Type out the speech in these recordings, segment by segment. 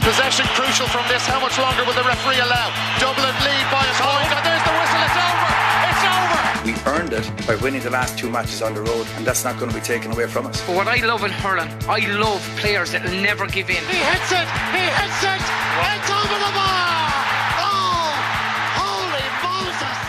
Possession crucial from this. How much longer will the referee allow? Dublin lead by a point, and there's the whistle. It's over. It's over. We earned it by winning the last 2 matches on the road, and that's not going to be taken away from us. But what I love in hurling, I love players that will never give in. He hits it. He hits it. It's over the bar. Oh, holy Moses.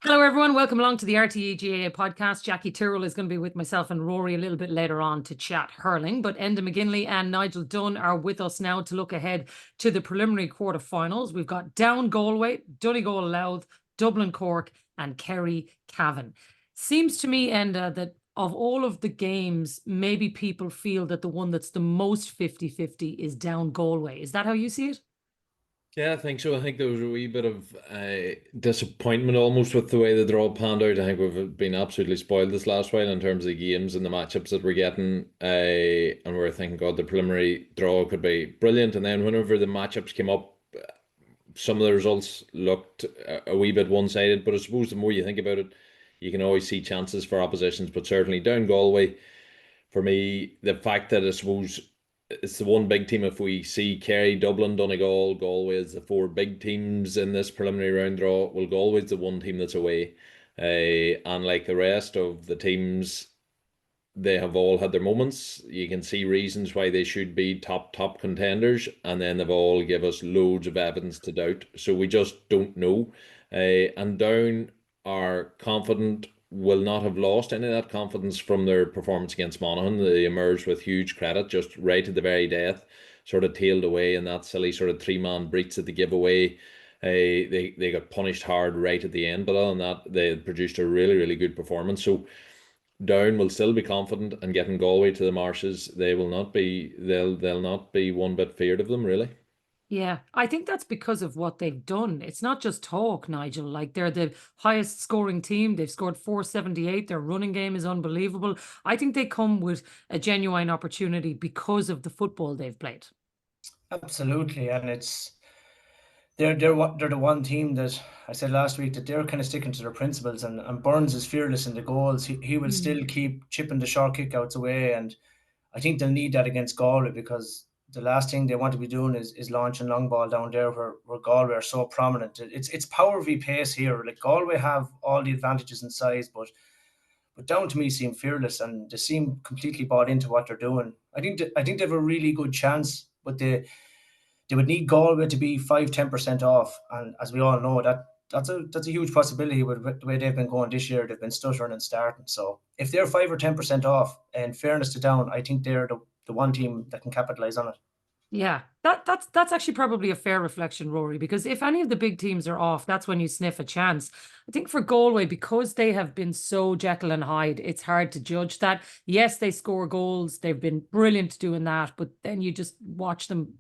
Hello everyone, welcome along to the RTÉ GAA Podcast. Jacqui Tyrrell is going to be with myself and Rory a little bit later on to chat hurling, but Enda McGinley and Nigel Dunne are with us now to look ahead to the preliminary quarterfinals. We've got Down Galway, Donegal and Louth, Dublin Cork and Kerry Cavan. Seems to me, Enda, that of all of the games, maybe people feel that the one that's the most 50-50 is Down Galway. Is that how you see it? Yeah, I think so. I think there was a wee bit of disappointment almost with the way the draw panned out. I think we've been absolutely spoiled this last while in terms of the games and the matchups that we're getting. And we're thinking, God, the preliminary draw could be brilliant. And then whenever the matchups came up, some of the results looked a wee bit one-sided. But I suppose the more you think about it, you can always see chances for oppositions. But certainly Down Galway, for me, the fact that I suppose it's the one big team. If we see Kerry, Dublin, Donegal, Galway as the four big teams in this preliminary round draw, well, Galway's the one team that's away. And like the rest of the teams, they have all had their moments. You can see reasons why they should be top contenders, and then they've all give us loads of evidence to doubt. So we just don't know. And Down are confident, will not have lost any of that confidence from their performance against Monaghan. They emerged with huge credit, just right at the very death, sort of tailed away in that silly sort of three-man breach that they give away. They got punished hard right at the end, but other than that, they produced a really, really good performance. So Down will still be confident, and getting Galway to the marshes, they'll not be one bit feared of them, really. Yeah, I think that's because of what they've done. It's not just talk, Nigel. Like, they're the highest scoring team. They've scored 478. Their running game is unbelievable. I think they come with a genuine opportunity because of the football they've played. Absolutely, and they're the one team that I said last week that they're kind of sticking to their principles, and Burns is fearless in the goals. He will still keep chipping the short kickouts away, and I think they'll need that against Galway, because the last thing they want to be doing is launching long ball down there where Galway are so prominent. It's power v pace here. Like, Galway have all the advantages in size, but Down to me seem fearless, and they seem completely bought into what they're doing. I think they have a really good chance, but they would need Galway to be 5-10% off, and as we all know, that's a huge possibility with the way they've been going this year. They've been stuttering and starting. So if they're 5 or 10% off, in fairness to Down, I think they're the one team that can capitalize on it. Yeah, that's actually probably a fair reflection, Rory, because if any of the big teams are off, that's when you sniff a chance. I think for Galway, because they have been so Jekyll and Hyde, it's hard to judge that. Yes, they score goals. They've been brilliant doing that, but then you just watch them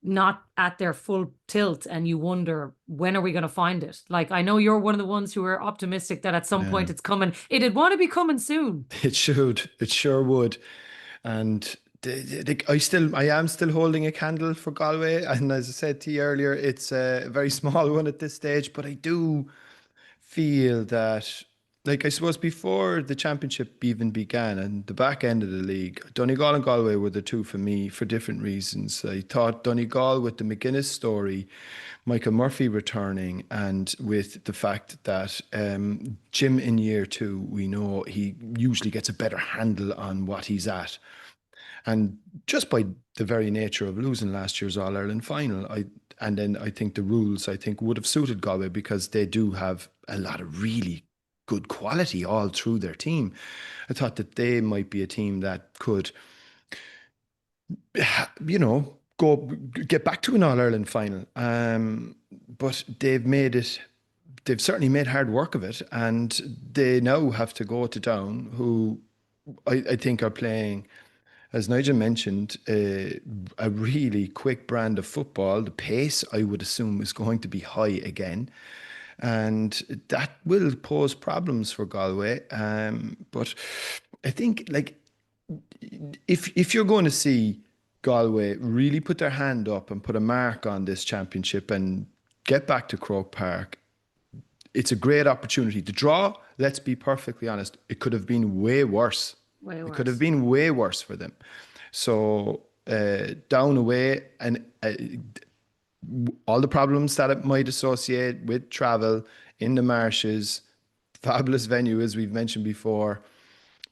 not at their full tilt, and you wonder, when are we going to find it? Like, I know you're one of the ones who are optimistic that at some point it's coming. It'd want to be coming soon. It should. It sure would. And I am still holding a candle for Galway, and as I said to you earlier, it's a very small one at this stage, but I do feel that, like, I suppose before the championship even began and the back end of the league, Donegal and Galway were the two for me for different reasons. I thought Donegal, with the McGuinness story, Michael Murphy returning, and with the fact that Jim in year 2, we know he usually gets a better handle on what he's at. And just by the very nature of losing last year's All-Ireland final, I think the rules, would have suited Galway, because they do have a lot of really good quality all through their team. I thought that they might be a team that could, go get back to an All-Ireland final. But they've certainly made hard work of it, and they now have to go to Down, who I think are playing, as Nigel mentioned, a really quick brand of football. The pace, I would assume, is going to be high again. And that will pose problems for Galway. But I think, like, if you're going to see Galway really put their hand up and put a mark on this championship and get back to Croke Park, it's a great opportunity. The draw, let's be perfectly honest, it could have been way worse. It could have been way worse for them. So down away, and all the problems that it might associate with travel in the marshes, fabulous venue as we've mentioned before.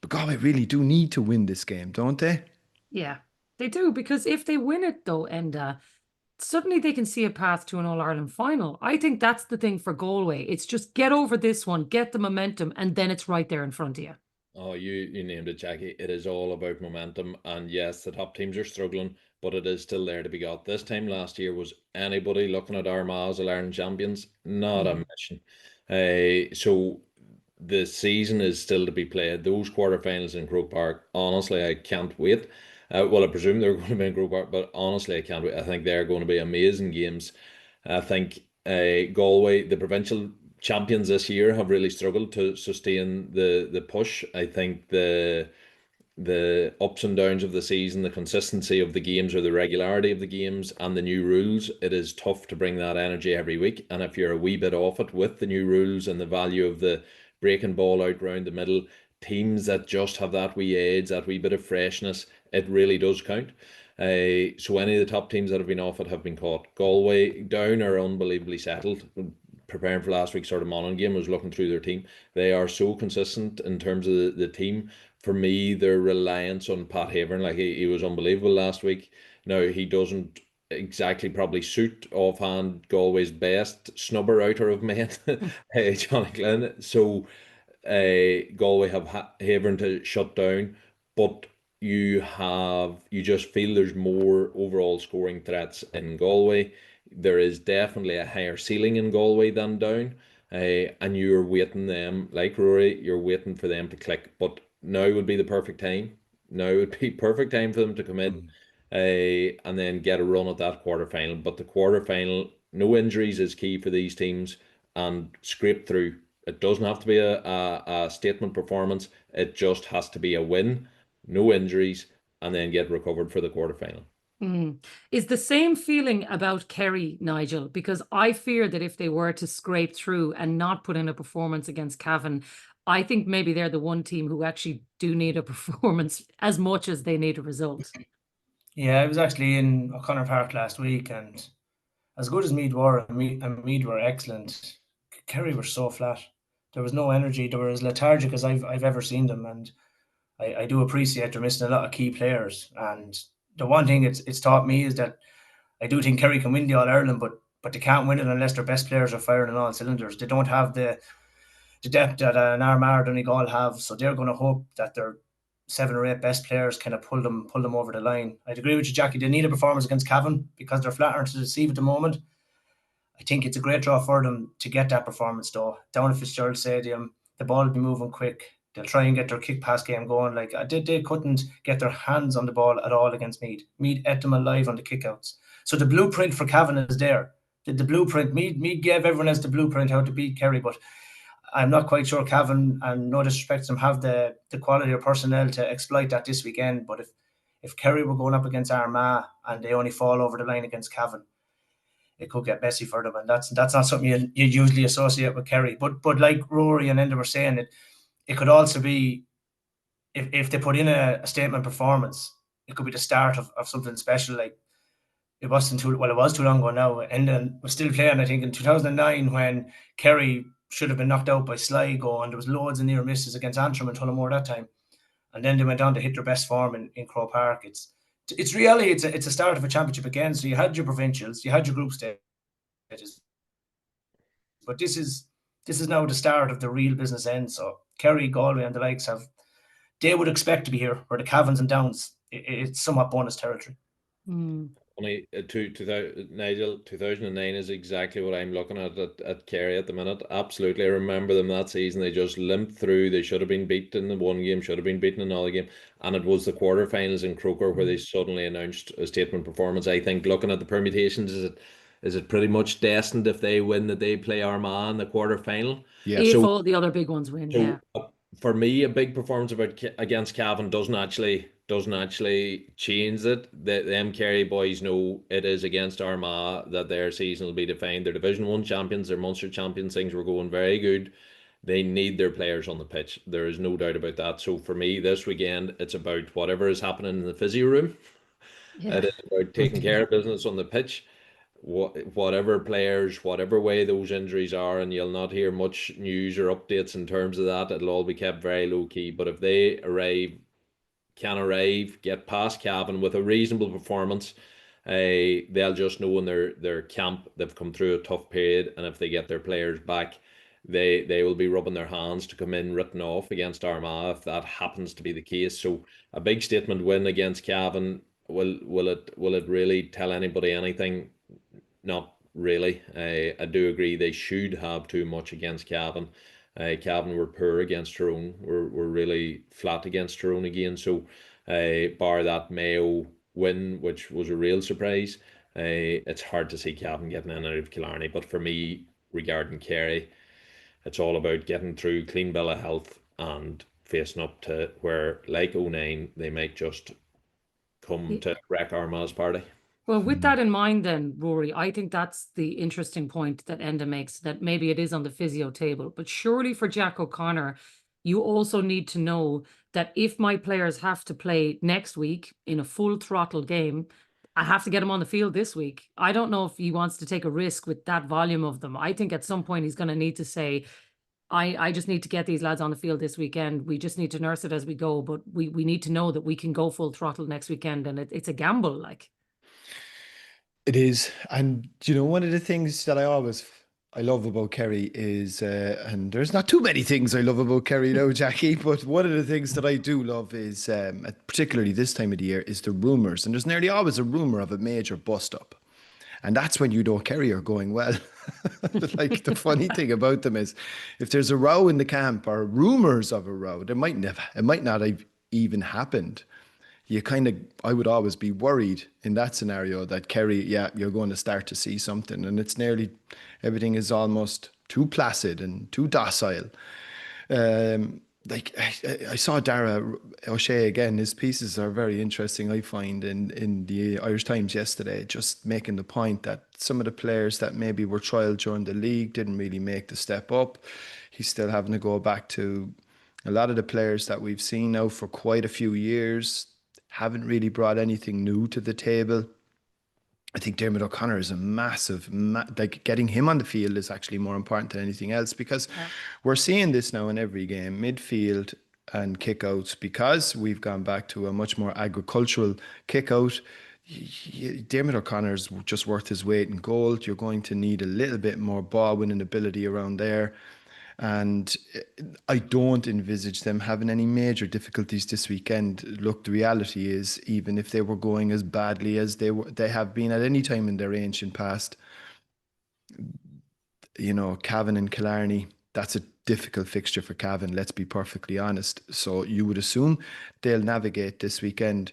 But Galway really do need to win this game, don't they? Yeah, they do, because if they win it though, Enda, suddenly they can see a path to an All-Ireland final. I think that's the thing for Galway. It's just get over this one, get the momentum, and then it's right there in front of you. Oh, you named it, Jacqui. It is all about momentum. And yes, the top teams are struggling, but it is still there to be got. This time last year, was anybody looking at Armagh as Ireland champions? Not a mission. So the season is still to be played. Those quarterfinals in Croke Park, honestly, I can't wait. Well, I presume they're going to be in Croke Park, but honestly, I can't wait. I think they're going to be amazing games. I think Galway, the provincial champions this year, have really struggled to sustain the push. I think the ups and downs of the season, the consistency of the games or the regularity of the games and the new rules, it is tough to bring that energy every week. And if you're a wee bit off it with the new rules and the value of the breaking ball out round the middle, teams that just have that wee edge, that wee bit of freshness, it really does count. So any of the top teams that have been off it have been caught. Galway down are unbelievably settled. Preparing for last week's sort of Monaghan game, was looking through their team. They are so consistent in terms of the team. For me, their reliance on Pat Havern, like he was unbelievable last week. Now, he doesn't exactly probably suit offhand Galway's best snubber outer of men, Johnny Glenn. So Galway have Havern to shut down, but you just feel there's more overall scoring threats in Galway. There is definitely a higher ceiling in Galway than down, and you're waiting them, like Rory, you're waiting for them to click. But now would be the perfect time. Now would be perfect time for them to come in, and then get a run at that quarterfinal. But the quarterfinal, no injuries is key for these teams, and scrape through. It doesn't have to be a statement performance. It just has to be a win, no injuries, and then get recovered for the quarterfinal. Is the same feeling about Kerry, Nigel? Because I fear that if they were to scrape through and not put in a performance against Cavan, I think maybe they're the one team who actually do need a performance as much as they need a result. Yeah, I was actually in O'Connor Park last week, and as good as Meath were, and Meath were excellent, Kerry were so flat. There was no energy. They were as lethargic as I've ever seen them, and I do appreciate they're missing a lot of key players. And the one thing it's taught me is that I do think Kerry can win the All-Ireland, but they can't win it unless their best players are firing on all cylinders. They don't have the depth that an Armagh or Donegal have, so they're going to hope that their 7 or 8 best players kind of pull them over the line. I'd agree with you, Jacqui. They need a performance against Cavan because they're flattering to deceive at the moment. I think it's a great draw for them to get that performance, though. Down at Fitzgerald Stadium, the ball will be moving quick. They'll try and get their kick pass game going. Like they couldn't get their hands on the ball at all against Meath. Meath ate them alive on the kickouts. So the blueprint for Cavan is there. The blueprint. Meath gave everyone else the blueprint how to beat Kerry, but I'm not quite sure Cavan, and no disrespect to them, have the quality or personnel to exploit that this weekend. But if Kerry were going up against Armagh and they only fall over the line against Cavan, it could get messy for them, and that's not something you usually associate with Kerry. But like Rory and Enda were saying, it could also be, if they put in a statement performance, it could be the start of something special. Like it was too long ago now. Enda was still playing, I think, in 2009 when Kerry should have been knocked out by Sligo, and there was loads of near misses against Antrim and Tullamore that time. And then they went on to hit their best form in Croke Park. It's really it's a start of a championship again. So you had your provincials, you had your group stages, but this is now the start of the real business end. So Kerry, Galway, and the likes they would expect to be here, where the Cavans and Downs, it's somewhat bonus territory. Only Nigel, 2009 is exactly what I'm looking at Kerry at the minute. Absolutely, I remember them that season. They just limped through. They should have been beaten in one game, should have been beaten in another game, and it was the quarterfinals in Croke where they suddenly announced a statement performance. I think, looking at the permutations, is it pretty much destined if they win that they play Armagh in the quarterfinal? Yeah. If all the other big ones win, yeah. For me, a big performance against Cavan doesn't actually change it. Them Kerry boys know it is against Armagh that their season will be defined. They're Division 1 champions, they're Munster champions, things were going very good. They need their players on the pitch. There is no doubt about that. So for me, this weekend, it's about whatever is happening in the physio room. Yeah. It is about taking care of business on the pitch. Whatever players, whatever way those injuries are, and you'll not hear much news or updates in terms of that. It'll all be kept very low key. But if they can arrive, get past Cavan with a reasonable performance, they'll just know in their camp they've come through a tough period, and if they get their players back, they will be rubbing their hands to come in written off against Armagh if that happens to be the case. So a big statement win against Cavan, will it really tell anybody anything? Not really. I do agree they should have too much against Cavan. Cavan were poor against Tyrone. Were really flat against Tyrone again. So bar that Mayo win, which was a real surprise, it's hard to see Cavan getting in out of Killarney. But for me, regarding Kerry, it's all about getting through, clean bill of health, and facing up to where, like '09, they might just come to wreck Armagh's party. Well, with that in mind then, Rory, I think that's the interesting point that Enda makes, that maybe it is on the physio table. But surely for Jack O'Connor, you also need to know that if my players have to play next week in a full throttle game, I have to get them on the field this week. I don't know if he wants to take a risk with that volume of them. I think at some point he's going to need to say, I just need to get these lads on the field this weekend. We just need to nurse it as we go. But we need to know that we can go full throttle next weekend. And it's a gamble, like. It is. And, you know, one of the things that I love about Kerry is, and there's not too many things I love about Kerry now, Jacqui, but one of the things that I do love is, particularly this time of the year, is the rumours. And there's nearly always a rumour of a major bust-up. And that's when you know Kerry are going well. Like, the funny thing about them is, if there's a row in the camp or rumours of a row, it might not have even happened. I would always be worried in that scenario that Kerry, you're going to start to see something, and it's nearly, everything is almost too placid and too docile. Like I saw Dara O'Shea again. His pieces are very interesting, I find, in the Irish Times yesterday, just making the point that some of the players that maybe were trialled during the league didn't really make the step up. He's still having to go back to a lot of the players that we've seen now for quite a few years. Haven't really brought anything new to the table. I think Dermot O'Connor is a massive, like getting him on the field is actually more important than anything else, because we're seeing this now in every game, midfield and kickouts, because we've gone back to a much more agricultural kickout. Dermot O'Connor's just worth his weight in gold. You're going to need a little bit more ball winning ability around there. And I don't envisage them having any major difficulties this weekend. Look, the reality is, even if they were going as badly as they have been at any time in their ancient past, you know, Cavan and Killarney, that's a difficult fixture for Cavan, let's be perfectly honest. So you would assume they'll navigate this weekend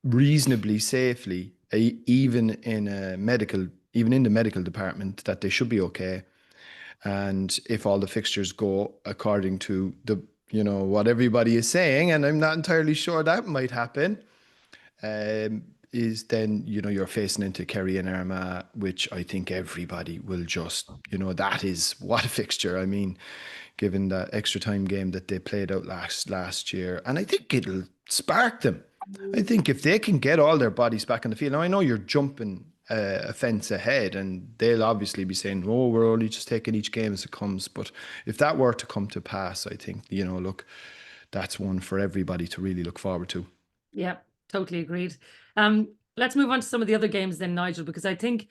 reasonably safely, even in the medical department, that they should be okay. And if all the fixtures go according to what everybody is saying, and I'm not entirely sure that might happen, is then, you're facing into Kerry and Armagh, which I think everybody will just, that is what a fixture. I mean, given that extra time game that they played out last year, and I think it'll spark them. I think if they can get all their bodies back on the field, now I know you're jumping a fence ahead, and they'll obviously be saying, "Oh, we're only just taking each game as it comes." But if that were to come to pass, I think look, that's one for everybody to really look forward to. Yeah, totally agreed. Let's move on to some of the other games then, Nigel, because I think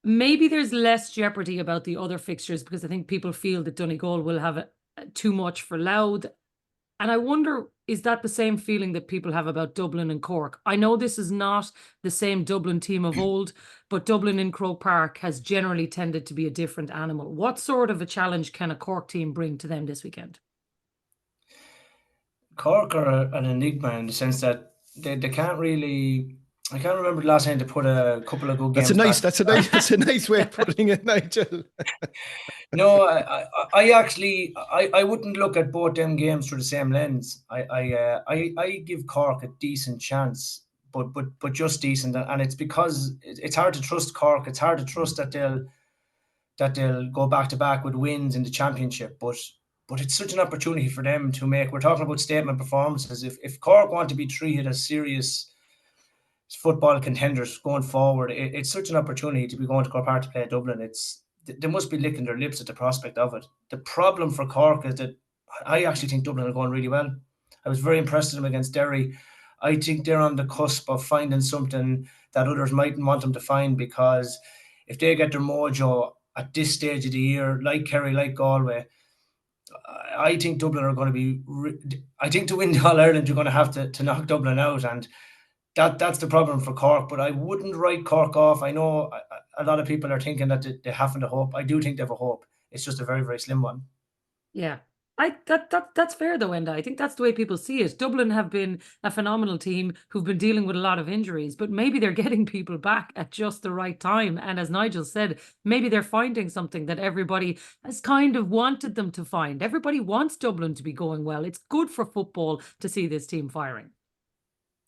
maybe there's less jeopardy about the other fixtures, because I think people feel that Donegal will have too much for Louth. And I wonder, is that the same feeling that people have about Dublin and Cork? I know this is not the same Dublin team of old, but Dublin in Croke Park has generally tended to be a different animal. What sort of a challenge can a Cork team bring to them this weekend? Cork are an enigma in the sense that they can't really... I can't remember the last time they put a couple of good games. That's a nice way of putting it, Nigel. No, I wouldn't look at both them games through the same lens. I give Cork a decent chance, but just decent, and it's because it's hard to trust Cork. It's hard to trust that they'll go back to back with wins in the championship. But it's such an opportunity for them to make. We're talking about statement performances. If Cork want to be treated as serious football contenders going forward. It's such an opportunity to be going to Cork Park to play Dublin. They must be licking their lips at the prospect of it. The problem for Cork is that I actually think Dublin are going really well. I was very impressed with them against Derry. I think they're on the cusp of finding something that others mightn't want them to find, because if they get their mojo at this stage of the year, like Kerry, like Galway, I think Dublin are going to be. I think to win the All Ireland, you're going to have to knock Dublin out, and that's the problem for Cork. But I wouldn't write Cork off. I know a lot of people are thinking that they haven't a hope. I do think they have a hope. It's just a very, very slim one. Yeah. That's fair though, Enda. I think that's the way people see it. Dublin have been a phenomenal team who've been dealing with a lot of injuries, but maybe they're getting people back at just the right time. And as Nigel said, maybe they're finding something that everybody has kind of wanted them to find. Everybody wants Dublin to be going well. It's good for football to see this team firing.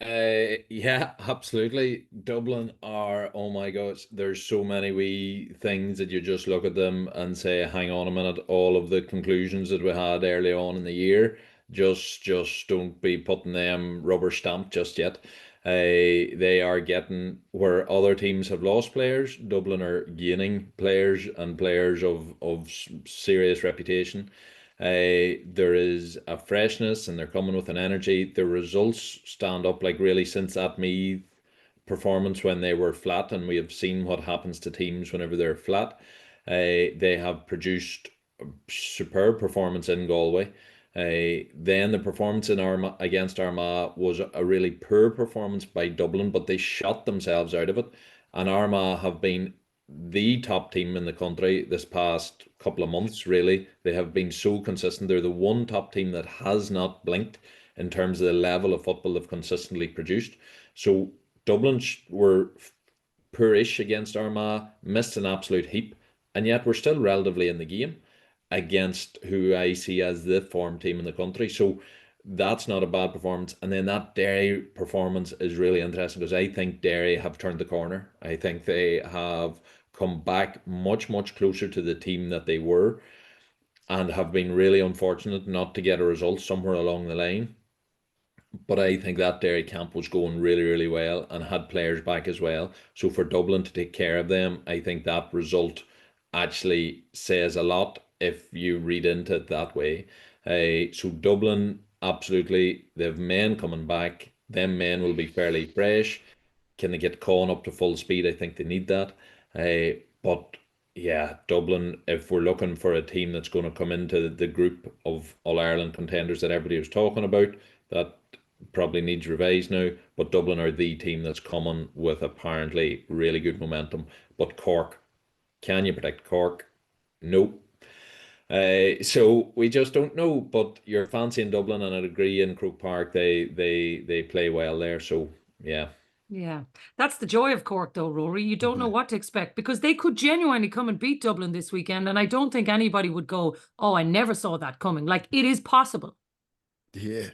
Yeah, absolutely. Dublin are, oh my gosh, there's so many wee things that you just look at them and say, hang on a minute, all of the conclusions that we had early on in the year, just don't be putting them rubber stamp just yet. They are getting where other teams have lost players, Dublin are gaining players, and players of serious reputation. There is a freshness and they're coming with an energy. The results stand up, like really since that Meath performance when they were flat, and we have seen what happens to teams whenever they're flat. They have produced a superb performance in Galway. Then the performance in against Armagh was a really poor performance by Dublin, but they shot themselves out of it. And Armagh have been the top team in the country this past couple of months, really. They have been so consistent. They're the one top team that has not blinked in terms of the level of football they've consistently produced. So Dublin were poorish against Armagh, missed an absolute heap, and yet we're still relatively in the game against who I see as the form team in the country. So that's not a bad performance. And then that Derry performance is really interesting, because I think Derry have turned the corner. I think they have come back much, much closer to the team that they were, and have been really unfortunate not to get a result somewhere along the line. But I think that Derry camp was going really, really well and had players back as well. So for Dublin to take care of them, I think that result actually says a lot if you read into it that way. So Dublin, absolutely, they have men coming back. Them men will be fairly fresh. Can they get Cavan up to full speed? I think they need that. But yeah, Dublin, if we're looking for a team that's going to come into the group of All Ireland contenders that everybody was talking about, that probably needs revised now. But Dublin are the team that's coming with apparently really good momentum. But Cork, can you predict Cork? Nope. So we just don't know. But you're fancying Dublin, and I'd agree in Croke Park they play well there. So yeah. Yeah, that's the joy of Cork, though, Rory. You don't know what to expect, because they could genuinely come and beat Dublin this weekend. And I don't think anybody would go, oh, I never saw that coming. Like, it is possible. Yeah,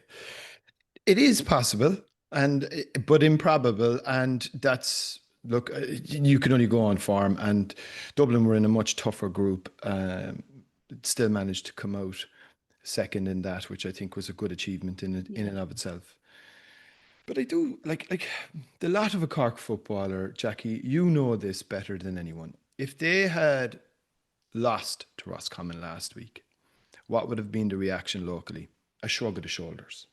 it is possible, but improbable. And that's, look, you can only go on form. And Dublin were in a much tougher group. Still managed to come out second in that, which I think was a good achievement in and of itself. But I do like the lot of a Cork footballer, Jacqui, you know this better than anyone. If they had lost to Roscommon last week, what would have been the reaction locally? A shrug of the shoulders,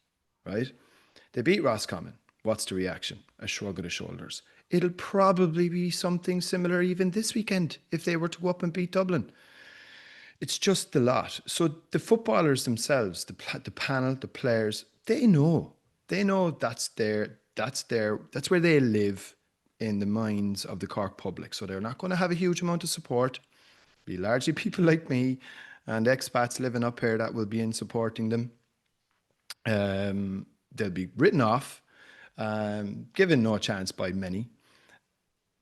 right? They beat Roscommon. What's the reaction? A shrug of the shoulders. It'll probably be something similar even this weekend if they were to go up and beat Dublin. It's just the lot. So the footballers themselves, the panel, the players, they know that's where they live in the minds of the Cork public. So they're not going to have a huge amount of support. Be largely people like me and expats living up here that will be in supporting them. They'll be written off, given no chance by many.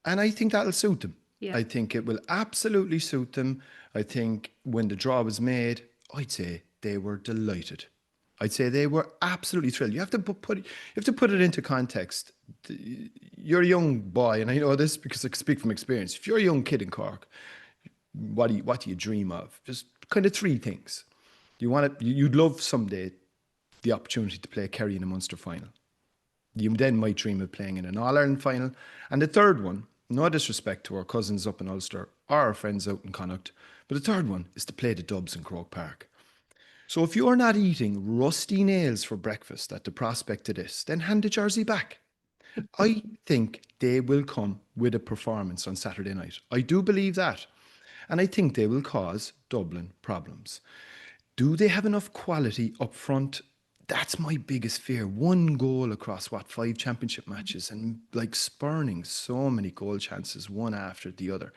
And I think that'll suit them. Yeah. I think it will absolutely suit them. I think when the draw was made, I'd say they were delighted. I'd say they were absolutely thrilled. You have to put it into context. You're a young boy, and I know this because I speak from experience. If you're a young kid in Cork, what do you dream of? Just kind of three things. You'd love someday the opportunity to play Kerry in a Munster final. you then might dream of playing in an All-Ireland final. And the third one, no disrespect to our cousins up in Ulster or our friends out in Connacht, but the third one is to play the Dubs in Croke Park. So if you're not eating rusty nails for breakfast at the prospect of this, then hand the jersey back. I think they will come with a performance on Saturday night. I do believe that. And I think they will cause Dublin problems. Do they have enough quality up front? That's my biggest fear. One goal across, 5 championship matches and like spurning so many goal chances, one after the other.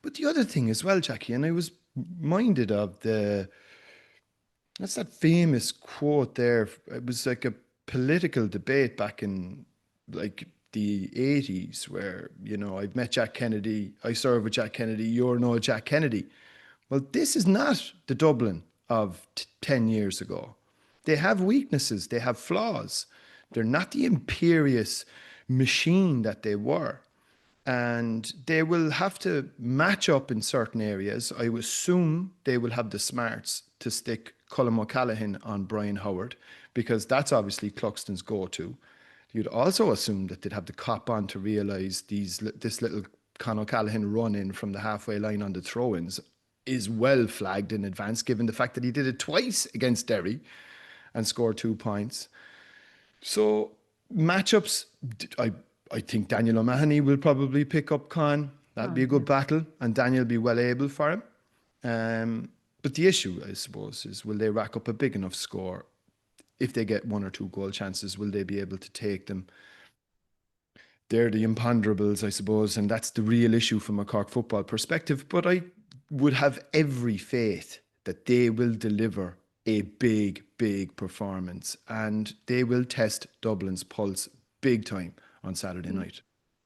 But the other thing as well, Jacqui, and I was minded of that's that famous quote there. It was like a political debate back in like the 80s where, I've met Jack Kennedy, I serve with Jack Kennedy, you're no Jack Kennedy. Well, this is not the Dublin of 10 years ago. They have weaknesses, they have flaws. They're not the imperious machine that they were. And they will have to match up in certain areas. I assume they will have the smarts to stick Colm O'Callaghan on Brian Howard, because that's obviously Cluxton's go-to. You'd also assume that they'd have the cop on to realise this little Con O'Callaghan run-in from the halfway line on the throw-ins is well flagged in advance, given the fact that he did it twice against Derry and scored 2 points. So matchups, I think Daniel O'Mahony will probably pick up Con. That'll be a good battle, and Daniel will be well able for him. But the issue, I suppose, is will they rack up a big enough score? If they get 1 or 2 goal chances, will they be able to take them? They're the imponderables, I suppose, and that's the real issue from a Cork football perspective. But I would have every faith that they will deliver a big, big performance, and they will test Dublin's pulse big time on Saturday night.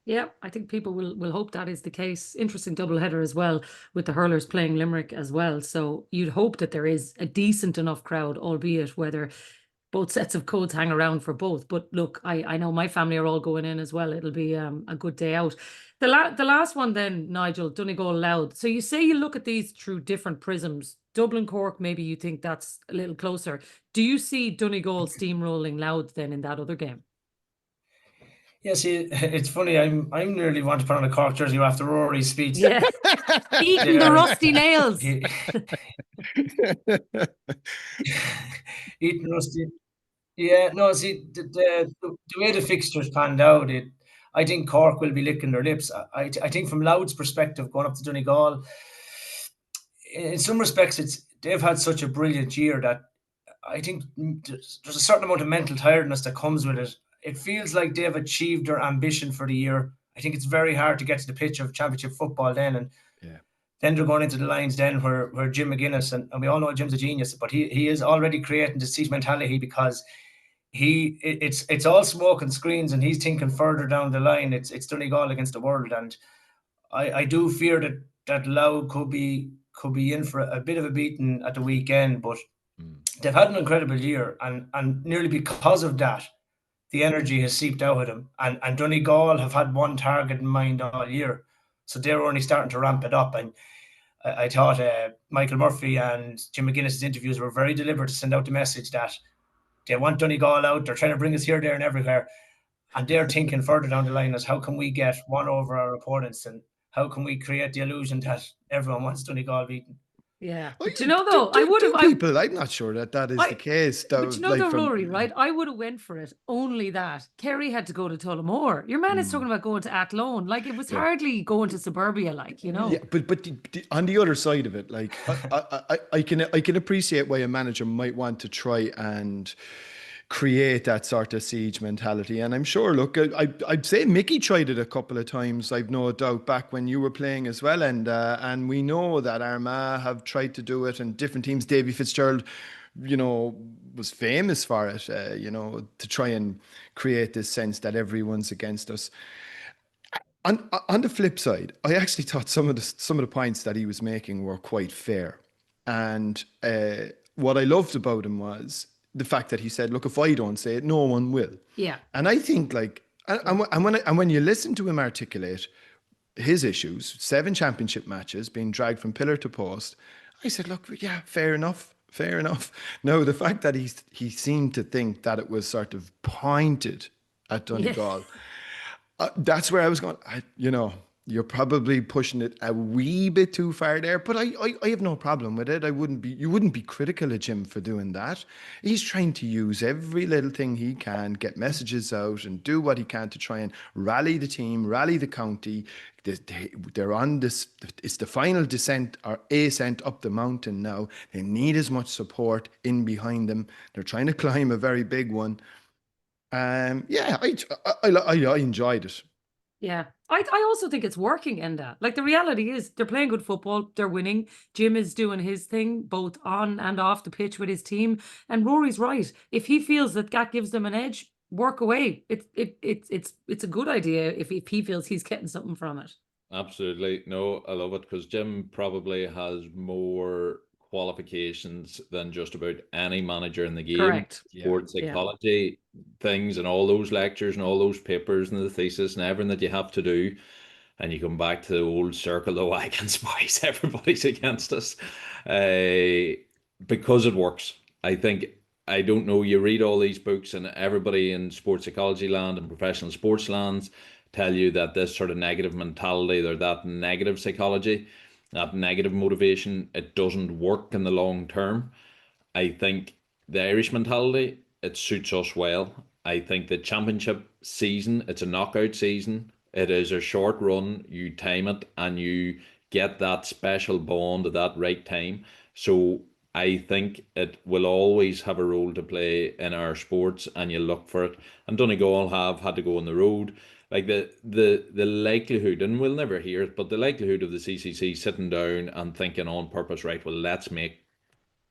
Yeah, I think people will hope that is the case. Interesting doubleheader as well, with the hurlers playing Limerick as well. So you'd hope that there is a decent enough crowd, albeit whether both sets of codes hang around for both. But look, I know my family are all going in as well. It'll be a good day out. The last one then, Nigel, Donegal Louth. So you say you look at these through different prisms. Dublin Cork, maybe you think that's a little closer. Do you see Donegal steamrolling Louth then in that other game? Yeah, see, it's funny. I'm nearly want to put on a Cork jersey after Rory's speech. Yeah, eating the rusty nails. Eating rusty. Yeah, no. See, the way the fixtures panned out, I think Cork will be licking their lips. I think from Louth's perspective, going up to Donegal, in some respects, they've had such a brilliant year that I think there's a certain amount of mental tiredness that comes with it. It feels like they've achieved their ambition for the year. I think it's very hard to get to the pitch of championship football then, and then they're going into the lines then where Jim McGuinness, and we all know Jim's a genius, but he is already creating the siege mentality, because it's all smoke and screens, and he's thinking further down the line. It's Donegal against the world, and I do fear that Louth could be in for a bit of a beating at the weekend, but they've had an incredible year, and nearly because of that, the energy has seeped out of them. And Donegal have had one target in mind all year, so they're only starting to ramp it up. And I thought Michael Murphy and Jim McGuinness' interviews were very deliberate to send out the message that they want Donegal out. They're trying to bring us here, there, and everywhere. And they're thinking further down the line as how can we get one over our opponents, and how can we create the illusion that everyone wants Donegal beaten. Yeah, but you know though, I'm not sure that is the case. But you know though, Rory, right? I would have went for it. Only that Kerry had to go to Tullamore. Your man is talking about going to Athlone. Like, it was hardly going to suburbia, like, you know. Yeah, but on the other side of it, like I can appreciate why a manager might want to try and create that sort of siege mentality. And I'm sure, look, I'd say Mickey tried it a couple of times, I've no doubt, back when you were playing as well. And we know that Armagh have tried to do it, and different teams. Davy Fitzgerald, was famous for it, to try and create this sense that everyone's against us. On the flip side, I actually thought some of the points that he was making were quite fair. And what I loved about him was the fact that he said, look, if I don't say it, no one will. Yeah. And I think, like, and when you listen to him articulate his issues, 7 championship matches, being dragged from pillar to post, I said, look, yeah, fair enough. Now, the fact that he seemed to think that it was sort of pointed at Donegal. That's where I was going. You're probably pushing it a wee bit too far there, but I have no problem with it. You wouldn't be critical of Jim for doing that. He's trying to use every little thing he can, get messages out and do what he can to try and rally the team, rally the county. They're on this, it's the final descent or ascent up the mountain now. They need as much support in behind them. They're trying to climb a very big one. I enjoyed it. Yeah, I also think it's working, Enda. Like, the reality is they're playing good football, they're winning. Jim is doing his thing both on and off the pitch with his team. And Rory's right. If he feels that gives them an edge, work away. It's a good idea if he feels he's getting something from it. Absolutely. No, I love it because Jim probably has more qualifications than just about any manager in the game. Correct. Sports psychology things and all those lectures and all those papers and the thesis and everything that you have to do. And you come back to the old circle of wagons, boys. Everybody's against us because it works. I don't know, you read all these books and everybody in sports psychology land and professional sports lands tell you that this sort of negative mentality or that negative psychology, that negative motivation, it doesn't work in the long term. I think the Irish mentality, it suits us well. I think the championship season, it's a knockout season. It is a short run. You time it and you get that special bond at that right time. So I think it will always have a role to play in our sports, and you look for it. And Donegal have had to go on the road. Like the likelihood, and we'll never hear it, but the likelihood of the CCC sitting down and thinking on purpose, right, well, let's make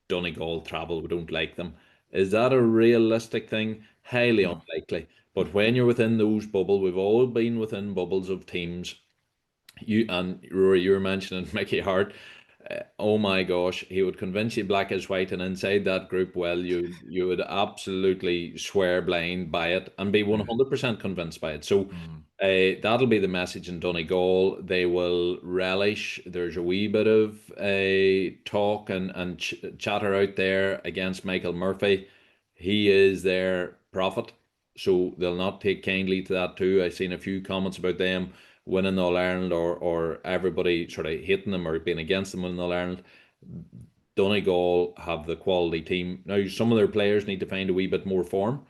Donegal travel, we don't like them. Is that a realistic thing? Highly unlikely. But when you're within those bubbles, we've all been within bubbles of teams. You and Rory, you were mentioning Mickey Hart. Oh my gosh, he would convince you black as white, and inside that group, well, you would absolutely swear blind by it and be 100% convinced by it. So that'll be the message in Donegal. They will relish. There's a wee bit of talk and chatter out there against Michael Murphy. He is their prophet, so they'll not take kindly to that too. I've seen a few comments about them winning All Ireland or everybody sort of hating them or being against them winning All Ireland. Donegal have the quality team. Now, some of their players need to find a wee bit more form.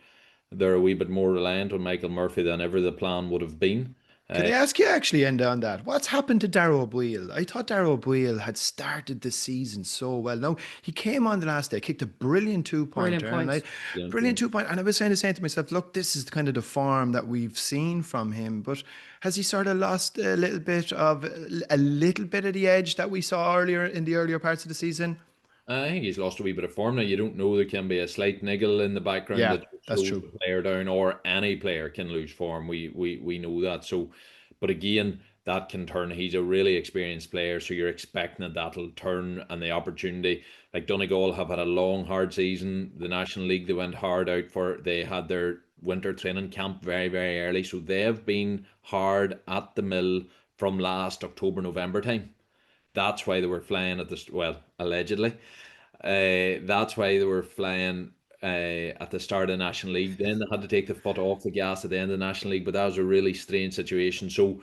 They're a wee bit more reliant on Michael Murphy than ever the plan would have been. Can I ask you actually, Enda, on that? What's happened to Darragh O'Boyle? I thought Darragh O'Boyle had started the season so well. No, he came on the last day, kicked a brilliant two-pointer. Brilliant two-pointer. And I was saying to myself, look, this is kind of the form that we've seen from him. But has he sort of lost a little bit of the edge that we saw earlier in the earlier parts of the season? I think he's lost a wee bit of form now. You don't know, there can be a slight niggle in the background that that's slows true. the player down, or any player can lose form. We know that. So, but again, that can turn. He's a really experienced player, so you're expecting that that'll turn and the opportunity. Like Donegal have had a long, hard season. The National League they went hard out for. They had their winter training camp very, very early, so they have been hard at the mill from last October, November time. That's why they were flying at this. Well, allegedly, that's why they were flying at the start of the National League. Then they had to take the foot off the gas at the end of the National League, but that was a really strange situation. So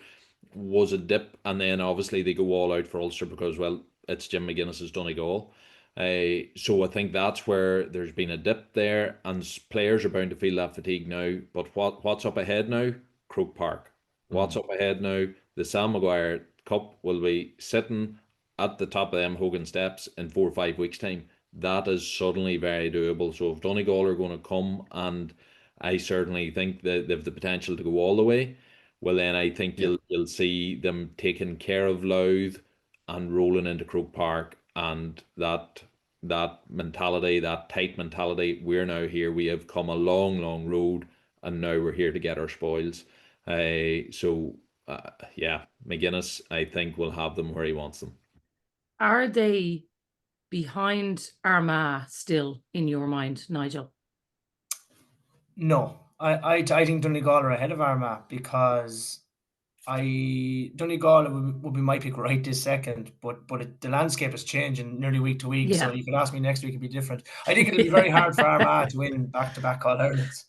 was a dip, and then obviously they go all out for Ulster because, well, it's Jim McGuinness's Donegal. So I think that's where there's been a dip there, and players are bound to feel that fatigue now. But what's up ahead now? Croke Park. What's up ahead now? The Sam Maguire Cup will be sitting at the top of them Hogan steps in 4 or 5 weeks' time. That is suddenly very doable. So if Donegal are going to come, and I certainly think that they have the potential to go all the way, well then I think you'll see them taking care of Louth and rolling into Croke Park, and that mentality, that tight mentality. We're now here. We have come a long, long road, and now we're here to get our spoils. McGuinness, I think, will have them where he wants them. Are they behind Armagh still in your mind, Nigel? No, I think Donegal are ahead of Armagh because Donegal would be my pick right this second, but the landscape is changing nearly week to week. So you could ask me next week, it'd be different. I think it'll be very hard for Armagh to win back-to-back All-Irelands.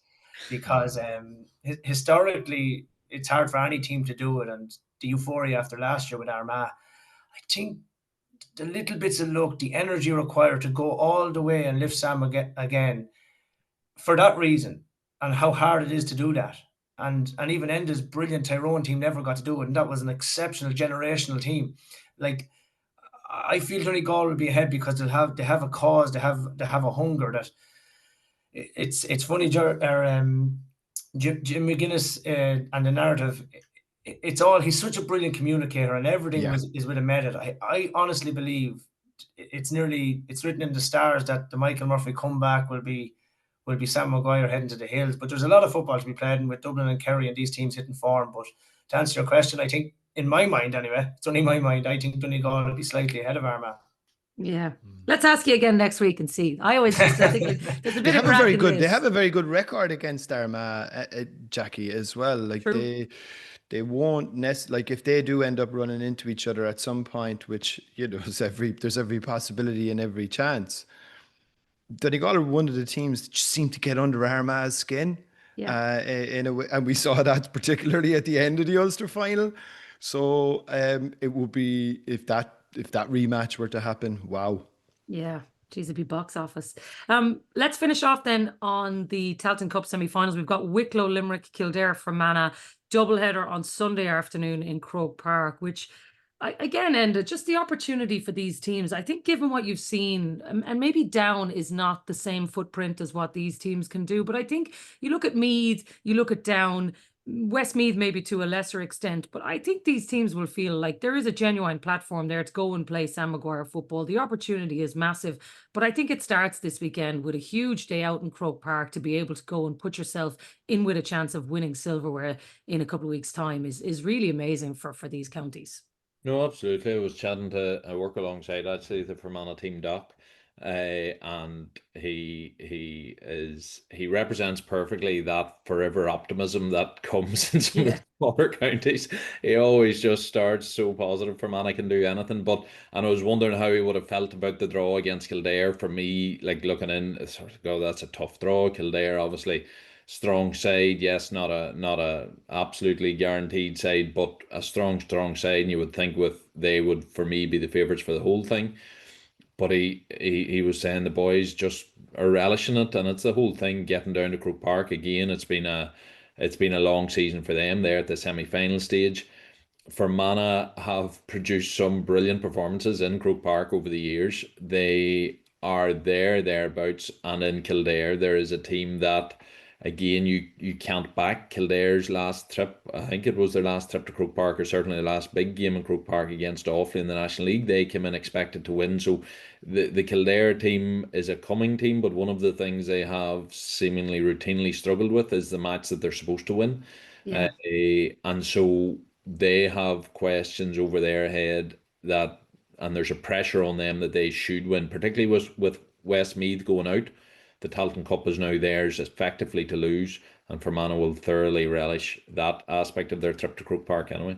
because historically it's hard for any team to do it, and the euphoria after last year with Armagh, I think the little bits of luck, the energy required to go all the way and lift Sam again for that reason, and how hard it is to do that. And even Enda's brilliant Tyrone team never got to do it, and that was an exceptional generational team. Like, I feel Donegal will be ahead because they have a cause, they have a hunger that it's funny. Jim McGuinness and the narrative, he's such a brilliant communicator, and everything is with a method. I honestly believe it's written in the stars that the Michael Murphy comeback will be Sam Maguire heading to the hills. But there's a lot of football to be played with Dublin and Kerry and these teams hitting form. But to answer your question, I think, in my mind anyway, it's only my mind, I think Donegal will be slightly ahead of Armagh. Yeah, let's ask you again next week and see. I always just think there's a bit of they have a very good record against Armagh, Jacqui, as well. Like, true. They won't like, if they do end up running into each other at some point, which, you know, there's every possibility and every chance. Donegal are one of the teams that just seem to get under Armagh's skin. Yeah. In a way, and we saw that particularly at the end of the Ulster final. So it would be, if that rematch were to happen, wow. Yeah, geez, it'd be box office. Let's finish off then on the Tailteann Cup semi-finals. We've got Wicklow, Limerick, Kildare, Fermanagh, doubleheader on Sunday afternoon in Croke Park, which, again, Enda, just the opportunity for these teams. I think, given what you've seen, and maybe Down is not the same footprint as what these teams can do, but I think you look at Meath, you look at Down, Westmeath maybe to a lesser extent, but I think these teams will feel like there is a genuine platform there to go and play Sam Maguire football. The opportunity is massive, but I think it starts this weekend with a huge day out in Croke Park to be able to go and put yourself in with a chance of winning silverware in a couple of weeks' time is really amazing for these counties. No, absolutely. I was chatting to, I work alongside actually the Fermanagh team Doc, and he represents perfectly that forever optimism that comes in some of the smaller counties. He always just starts so positive. Fermanagh can do anything, and I was wondering how he would have felt about the draw against Kildare. For me, like, looking in, it's sort of go, that's a tough draw. Kildare, obviously, strong side, yes, not a absolutely guaranteed side, but a strong side, and you would think they would, for me, be the favourites for the whole thing. But he was saying the boys just are relishing it, and it's the whole thing getting down to Croke Park again. It's been a long season for them there at the semi-final stage. Fermanagh have produced some brilliant performances in Croke Park over the years. They are thereabouts, and in Kildare there is a team that, again, you can't back. Kildare's last trip, I think it was their last trip to Croke Park, or certainly the last big game in Croke Park against Offaly in the National League, they came in expected to win. So the Kildare team is a coming team, but one of the things they have seemingly routinely struggled with is the match that they're supposed to win. Yeah. And so they have questions over their head and there's a pressure on them that they should win, particularly with Westmeath going out. The Tailteann Cup is now theirs effectively to lose, and Fermanagh will thoroughly relish that aspect of their trip to Croke Park anyway.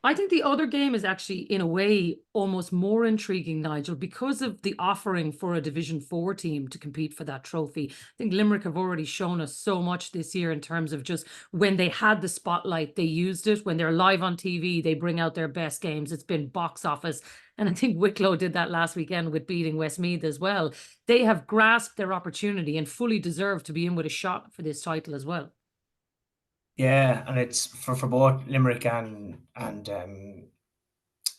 I think the other game is actually, in a way, almost more intriguing, Nigel, because of the offering for a Division 4 team to compete for that trophy. I think Limerick have already shown us so much this year in terms of just when they had the spotlight, they used it. When they're live on TV, they bring out their best games. It's been box office. And I think Wicklow did that last weekend with beating Westmeath as well. They have grasped their opportunity and fully deserve to be in with a shot for this title as well. Yeah, and it's for both Limerick and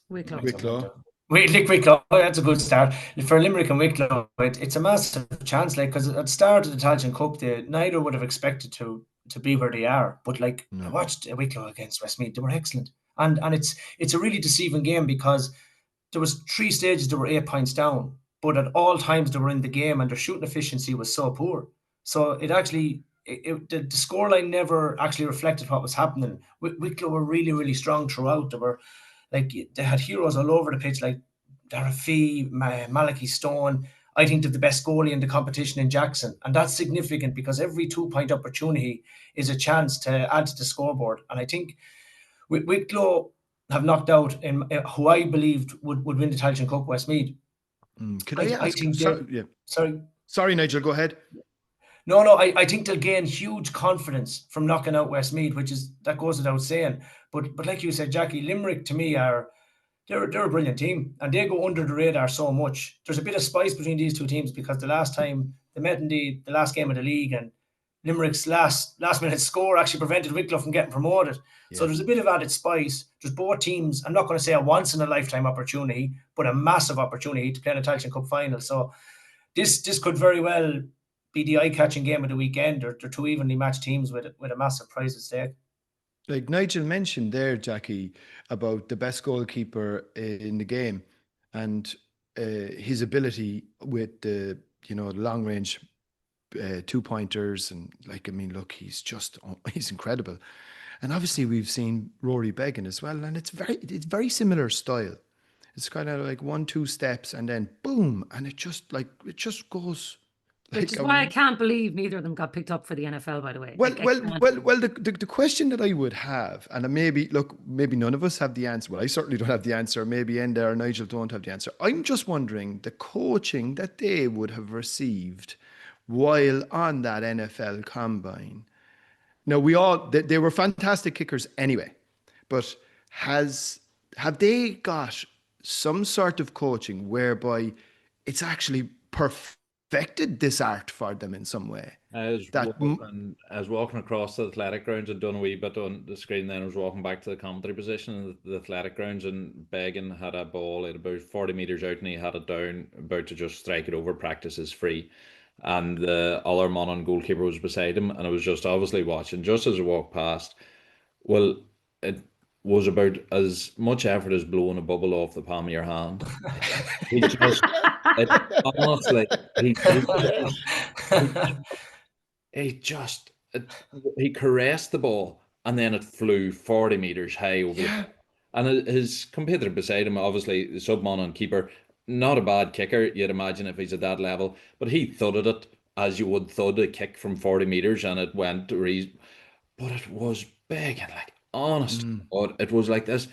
Wicklow. Wicklow, that's a good start. For Limerick and Wicklow, it's a massive chance, like, because at the start of the Tailteann Cup, neither would have expected to be where they are. But I watched Wicklow against Westmeath; they were excellent, and it's a really deceiving game because there was 3 stages that were 8 points down, but at all times they were in the game, and their shooting efficiency was so poor. So it actually. The scoreline never actually reflected what was happening. Wicklow were really, really strong throughout. They had heroes all over the pitch, like Darafi, Malachi Stone. I think they're the best goalie in the competition in Jackson, and that's significant because every 2-point opportunity is a chance to add to the scoreboard. And I think Wicklow have knocked out who I believed would win the Tailteann Cup, Westmeath. Can I ask? Sorry, Nigel, go ahead. No, I think they'll gain huge confidence from knocking out Westmeath, that goes without saying. But like you said, Jacqui, Limerick to me they're a brilliant team, and they go under the radar so much. There's a bit of spice between these two teams because the last time they met in the last game of the league, and Limerick's last minute score actually prevented Wicklow from getting promoted. Yeah. So there's a bit of added spice. There's both teams, I'm not going to say a once in a lifetime opportunity, but a massive opportunity to play in a Tailteann Cup final. So this could very well be the eye-catching game of the weekend. They're two evenly matched teams with a massive prize at stake. Like Nigel mentioned there, Jacqui, about the best goalkeeper in the game and his ability with the long range 2-pointers, and he's incredible. And obviously we've seen Rory begging as well, and it's very similar style. It's kind of like 1-2 steps and then boom, and it just goes. Which is why I can't believe neither of them got picked up for the NFL, by the way. Well, the question that I would have, and maybe none of us have the answer. Well, I certainly don't have the answer. Maybe Enda or Nigel don't have the answer. I'm just wondering the coaching that they would have received while on that NFL combine. Now, they were fantastic kickers anyway, but have they got some sort of coaching whereby it's actually perfected this art for them in some way? I was walking across the athletic grounds and done a wee bit on the screen, then I was walking back to the commentary position in the athletic grounds, and Began had a ball at about 40 metres out and he had it down, about to just strike it over. Practice is free. And the other man on goalkeeper was beside him, and I was just obviously watching. Just as I walked past, well, it was about as much effort as blowing a bubble off the palm of your hand. He caressed the ball, and then it flew 40 metres high over the, and his competitor beside him, obviously the sub-man on keeper, not a bad kicker, you'd imagine, if he's at that level, but he thudded it as you would thud a kick from 40 metres, and it went but it was big, and like, honest, it was like this.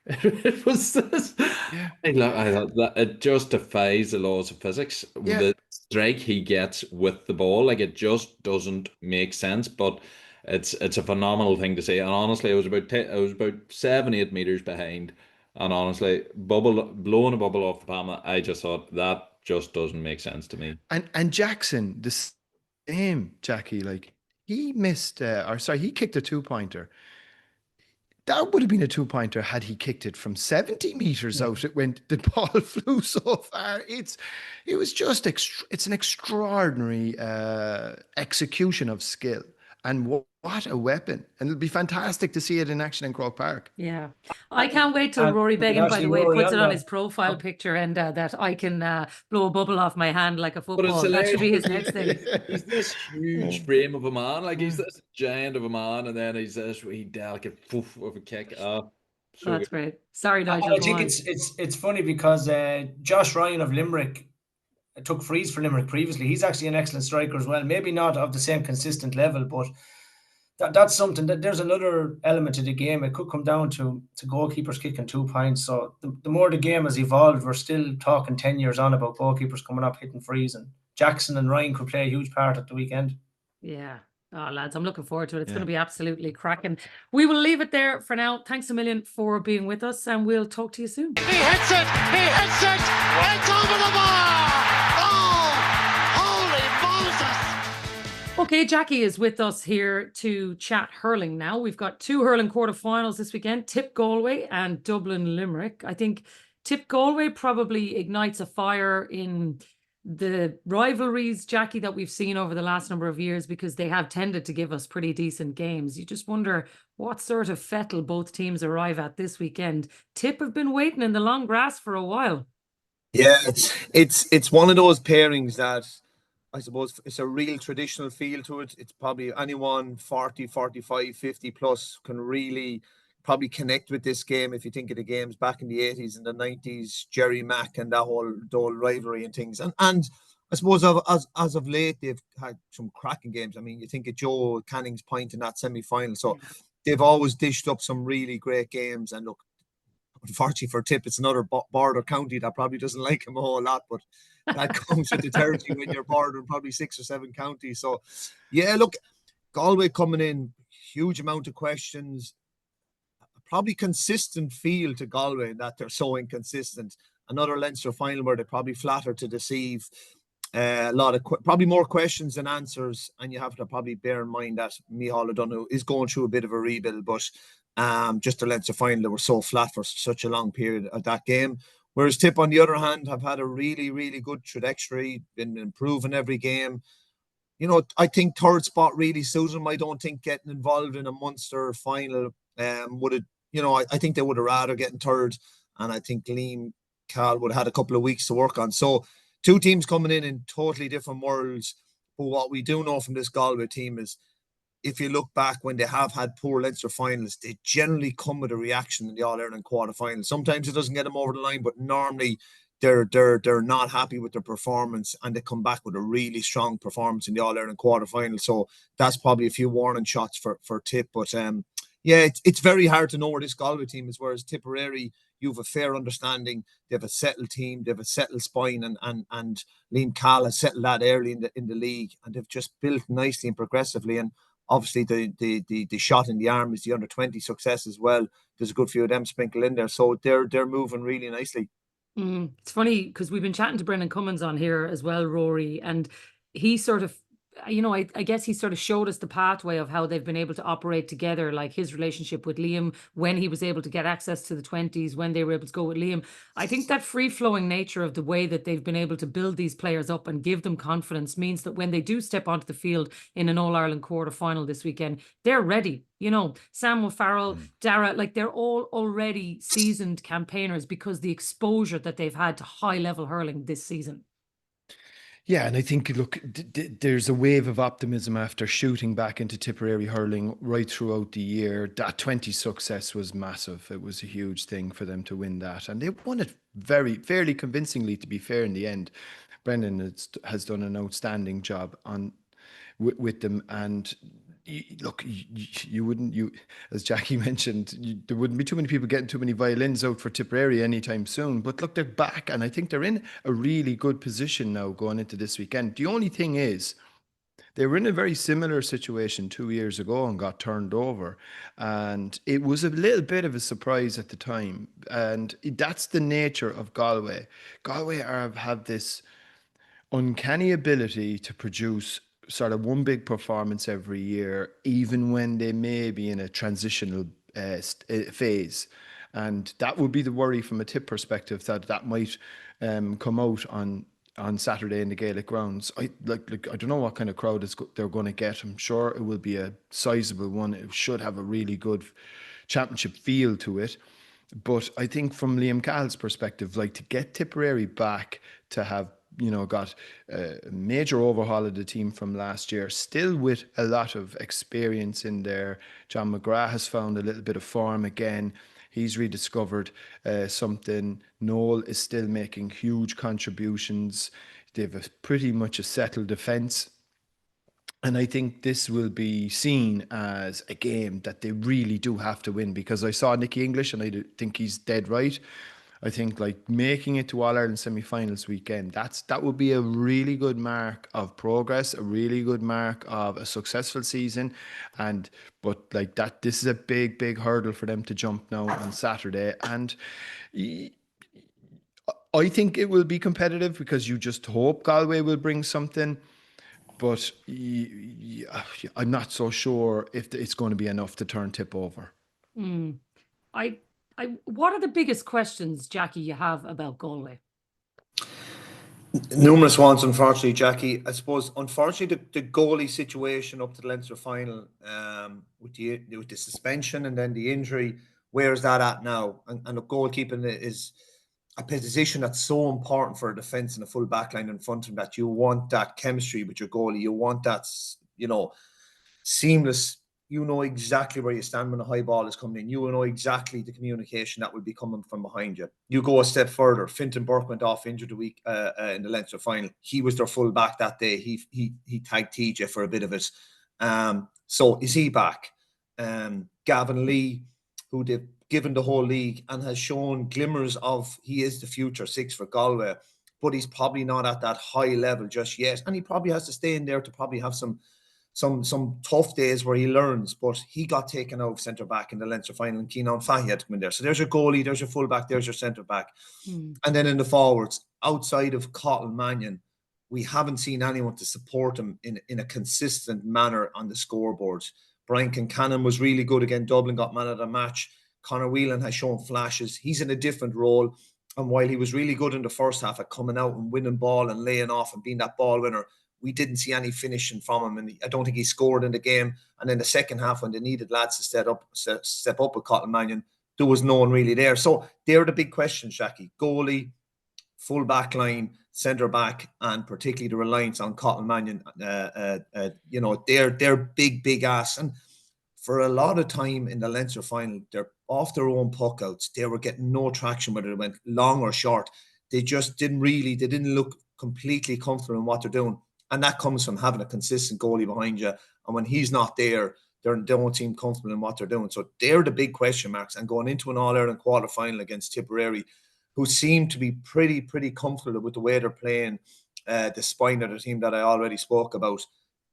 It was this. Yeah. I thought that it just defies the laws of physics. Yeah. The strike he gets with the ball, like, it just doesn't make sense. But it's a phenomenal thing to see. And honestly, I was about 7-8 meters behind. And honestly, blowing a bubble off the palm, I just thought that just doesn't make sense to me. And Jackson, the same, Jacqui, like, he missed, he kicked a 2-pointer. That would have been a 2-pointer had he kicked it from 70 meters out. The ball flew so far. It's an extraordinary execution of skill, and what a weapon! And it'll be fantastic to see it in action in Croke Park. Yeah, I can't wait till Rory Began, by the way, puts it on his profile picture, and that I can blow a bubble off my hand like a football. That should be his next thing. He's this huge frame of a man, like he's this giant of a man, and then he's this wee delicate poof of a kick. That's great. Sorry, Nigel. I think it's funny because Josh Ryan of Limerick took frees for Limerick previously. He's actually an excellent striker as well. Maybe not of the same consistent level, but that's something that there's another element to the game. It could come down to goalkeepers kicking 2 points. So the more the game has evolved, we're still talking 10 years on about goalkeepers coming up hitting frees, and Jackson and Ryan could play a huge part at the weekend. Yeah. Oh, lads, I'm looking forward to it. It's going to be absolutely cracking. We will leave it there for now. Thanks a million for being with us, and we'll talk to you soon. He hits it! It's over the bar! Oh, holy Moses! Okay, Jacqui is with us here to chat hurling now. We've got 2 hurling quarterfinals this weekend, Tipp Galway and Dublin Limerick. I think Tipp Galway probably ignites a fire in the rivalries, Jacqui, that we've seen over the last number of years, because they have tended to give us pretty decent games. You just wonder what sort of fettle both teams arrive at this weekend. Tipp have been waiting in the long grass for a while. Yeah, it's one of those pairings that I suppose it's a real traditional feel to it. It's probably anyone 40, 45, 50 plus can really probably connect with this game. If you think of the games back in the 80s and the 90s, Jerry Mack and that whole rivalry and things. And I suppose as of late, they've had some cracking games. I mean, you think of Joe Canning's point in that semi-final. So they've always dished up some really great games. And look, unfortunately for Tipp, it's another border county that probably doesn't like him a whole lot, but that comes with the territory when you're bordering probably 6 or 7 counties. So, yeah, look, Galway coming in, huge amount of questions, probably consistent feel to Galway in that they're so inconsistent. Another Leinster final where they probably flatter to deceive. A lot of probably more questions than answers, and you have to probably bear in mind that Micheál Dunne is going through a bit of a rebuild, but just the Leinster final, they were so flat for such a long period of that game. Whereas Tipp, on the other hand, have had a really, really good trajectory, been improving every game. You know, I think third spot really suits them. I don't think getting involved in a Munster final would have, you know, I think they would have rather getting third, and I think Liam Cal would have had a couple of weeks to work on. So 2 teams coming in totally different worlds. But what we do know from this Galway team is, if you look back when they have had poor Leinster finals, they generally come with a reaction in the All-Ireland quarterfinals. Sometimes it doesn't get them over the line, but normally they're not happy with their performance, and they come back with a really strong performance in the All-Ireland quarterfinals. So that's probably a few warning shots for Tipp. But yeah, it's very hard to know where this Galway team is, whereas Tipperary, you have a fair understanding. They have a settled team, they have a settled spine, and Liam Cal has settled that early in the league, and they've just built nicely and progressively. And obviously the shot in the arm is the under-20 success as well. There's a good few of them sprinkled in there, so they're moving really nicely. It's funny because we've been chatting to Brendan Cummins on here as well, Rory, and he sort of, you know, I guess he sort of showed us the pathway of how they've been able to operate together, like his relationship with Liam when he was able to get access to the 20s, when they were able to go with Liam. I think that free-flowing nature of the way that they've been able to build these players up and give them confidence means that when they do step onto the field in an All-Ireland quarter-final this weekend, they're ready. You know, Sam O'Farrell, Dara, like they're all already seasoned campaigners because the exposure that they've had to high-level hurling this season. Yeah, and I think, look, there's a wave of optimism after shooting back into Tipperary hurling right throughout the year. That 20 success was massive. It was a huge thing for them to win that. And they won it fairly convincingly, to be fair, in the end. Brendan has done an outstanding job with them. And look, you wouldn't, as Jacqui mentioned, there wouldn't be too many people getting too many violins out for Tipperary anytime soon. But look, they're back, and I think they're in a really good position now going into this weekend. The only thing is, they were in a very similar situation 2 years ago and got turned over, and it was a little bit of a surprise at the time. And that's the nature of Galway. Galway have this uncanny ability to produce sort of one big performance every year, even when they may be in a transitional phase. And that would be the worry from a Tipp perspective, that might come out on Saturday in the Gaelic grounds. I don't know what kind of crowd they're going to get. I'm sure it will be a sizable one. It should have a really good championship feel to it. But I think from Liam Cal's perspective, like, to get Tipperary back, to have, you know, got a major overhaul of the team from last year, still with a lot of experience in there. John McGrath has found a little bit of form again. He's rediscovered something. Noel is still making huge contributions. They've pretty much a settled defence. And I think this will be seen as a game that they really do have to win, because I saw Nicky English and I think he's dead right. I think, like, making it to All-Ireland semi-finals weekend, that would be a really good mark of progress, a really good mark of a successful season. But like that, this is a big hurdle for them to jump now on Saturday. And I think it will be competitive, because you just hope Galway will bring something. But I'm not so sure if it's going to be enough to turn Tipp over. What are the biggest questions, Jacqui, you have about Galway? Numerous ones, unfortunately, Jacqui. I suppose, unfortunately, the goalie situation up to the Leinster final, with the suspension and then the injury, where is that at now? And the goalkeeping is a position that's so important for a defence and a full back line in front of them, that you want that chemistry with your goalie. You want that, you know, seamless. You know exactly where you stand when the high ball is coming in. You will know exactly the communication that will be coming from behind you. You go a step further. Fintan Burke went off injured a week in the Leinster final. He was their full back that day. He tagged TJ for a bit of it. So is he back? Gavin Lee, who they've given the whole league and has shown glimmers of he is the future six for Galway, but he's probably not at that high level just yet. And he probably has to stay in there to probably have some tough days where he learns. But he got taken out of centre back in the Leinster final, and Keenan Fahy had to come in there. So there's your goalie, there's your full back, there's your centre back. And then in the forwards, outside of Cottle Mannion, we haven't seen anyone to support him in a consistent manner on the scoreboards. Brian Kincannon was really good again. Dublin got man of the match. Conor Whelan has shown flashes. He's in a different role. And while he was really good in the first half at coming out and winning ball and laying off and being that ball winner, we didn't see any finishing from him. And I don't think he scored in the game. And then the second half, when they needed lads to step up with Cottle Mannion, there was no one really there. So they're the big questions, Jacqui. Goalie, full back line, centre back, and particularly the reliance on Cottle Mannion. They're big ass. And for a lot of time in the Leinster final, they're off their own puck outs. They were getting no traction, whether it went long or short. They just didn't look completely comfortable in what they're doing. And that comes from having a consistent goalie behind you. And when he's not there, they don't seem comfortable in what they're doing. So they're the big question marks. And going into an All-Ireland quarter-final against Tipperary, who seem to be pretty comfortable with the way they're playing, the spine of the team that I already spoke about,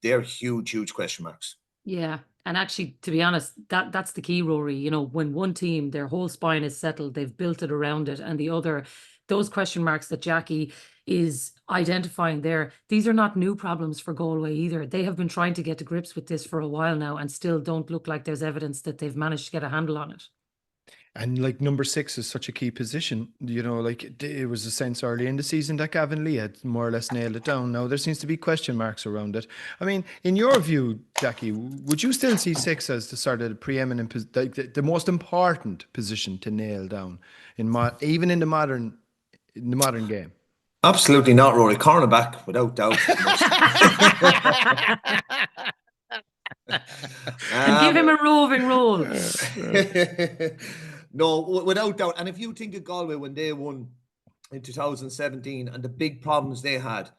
they're huge question marks. Yeah. And actually, to be honest, that's the key, Rory. You know, when one team, their whole spine is settled, they've built it around it, and the other, those question marks that Jacqui is identifying there, these are not new problems for Galway either. They have been trying to get to grips with this for a while now and still don't look like there's evidence that they've managed to get a handle on it. And like number 6 is such a key position, you know, like it was a sense early in the season that Cavan had more or less nailed it down. Now there seems to be question marks around it. I mean, in your view, Jacqui, would you still see 6 as the sort of the preeminent, like the most important position to nail down even in the modern game? Absolutely not, Rory. Cornerback, without doubt. And give him a roving role. No, without doubt. And if you think of Galway when they won in 2017 and the big problems they had,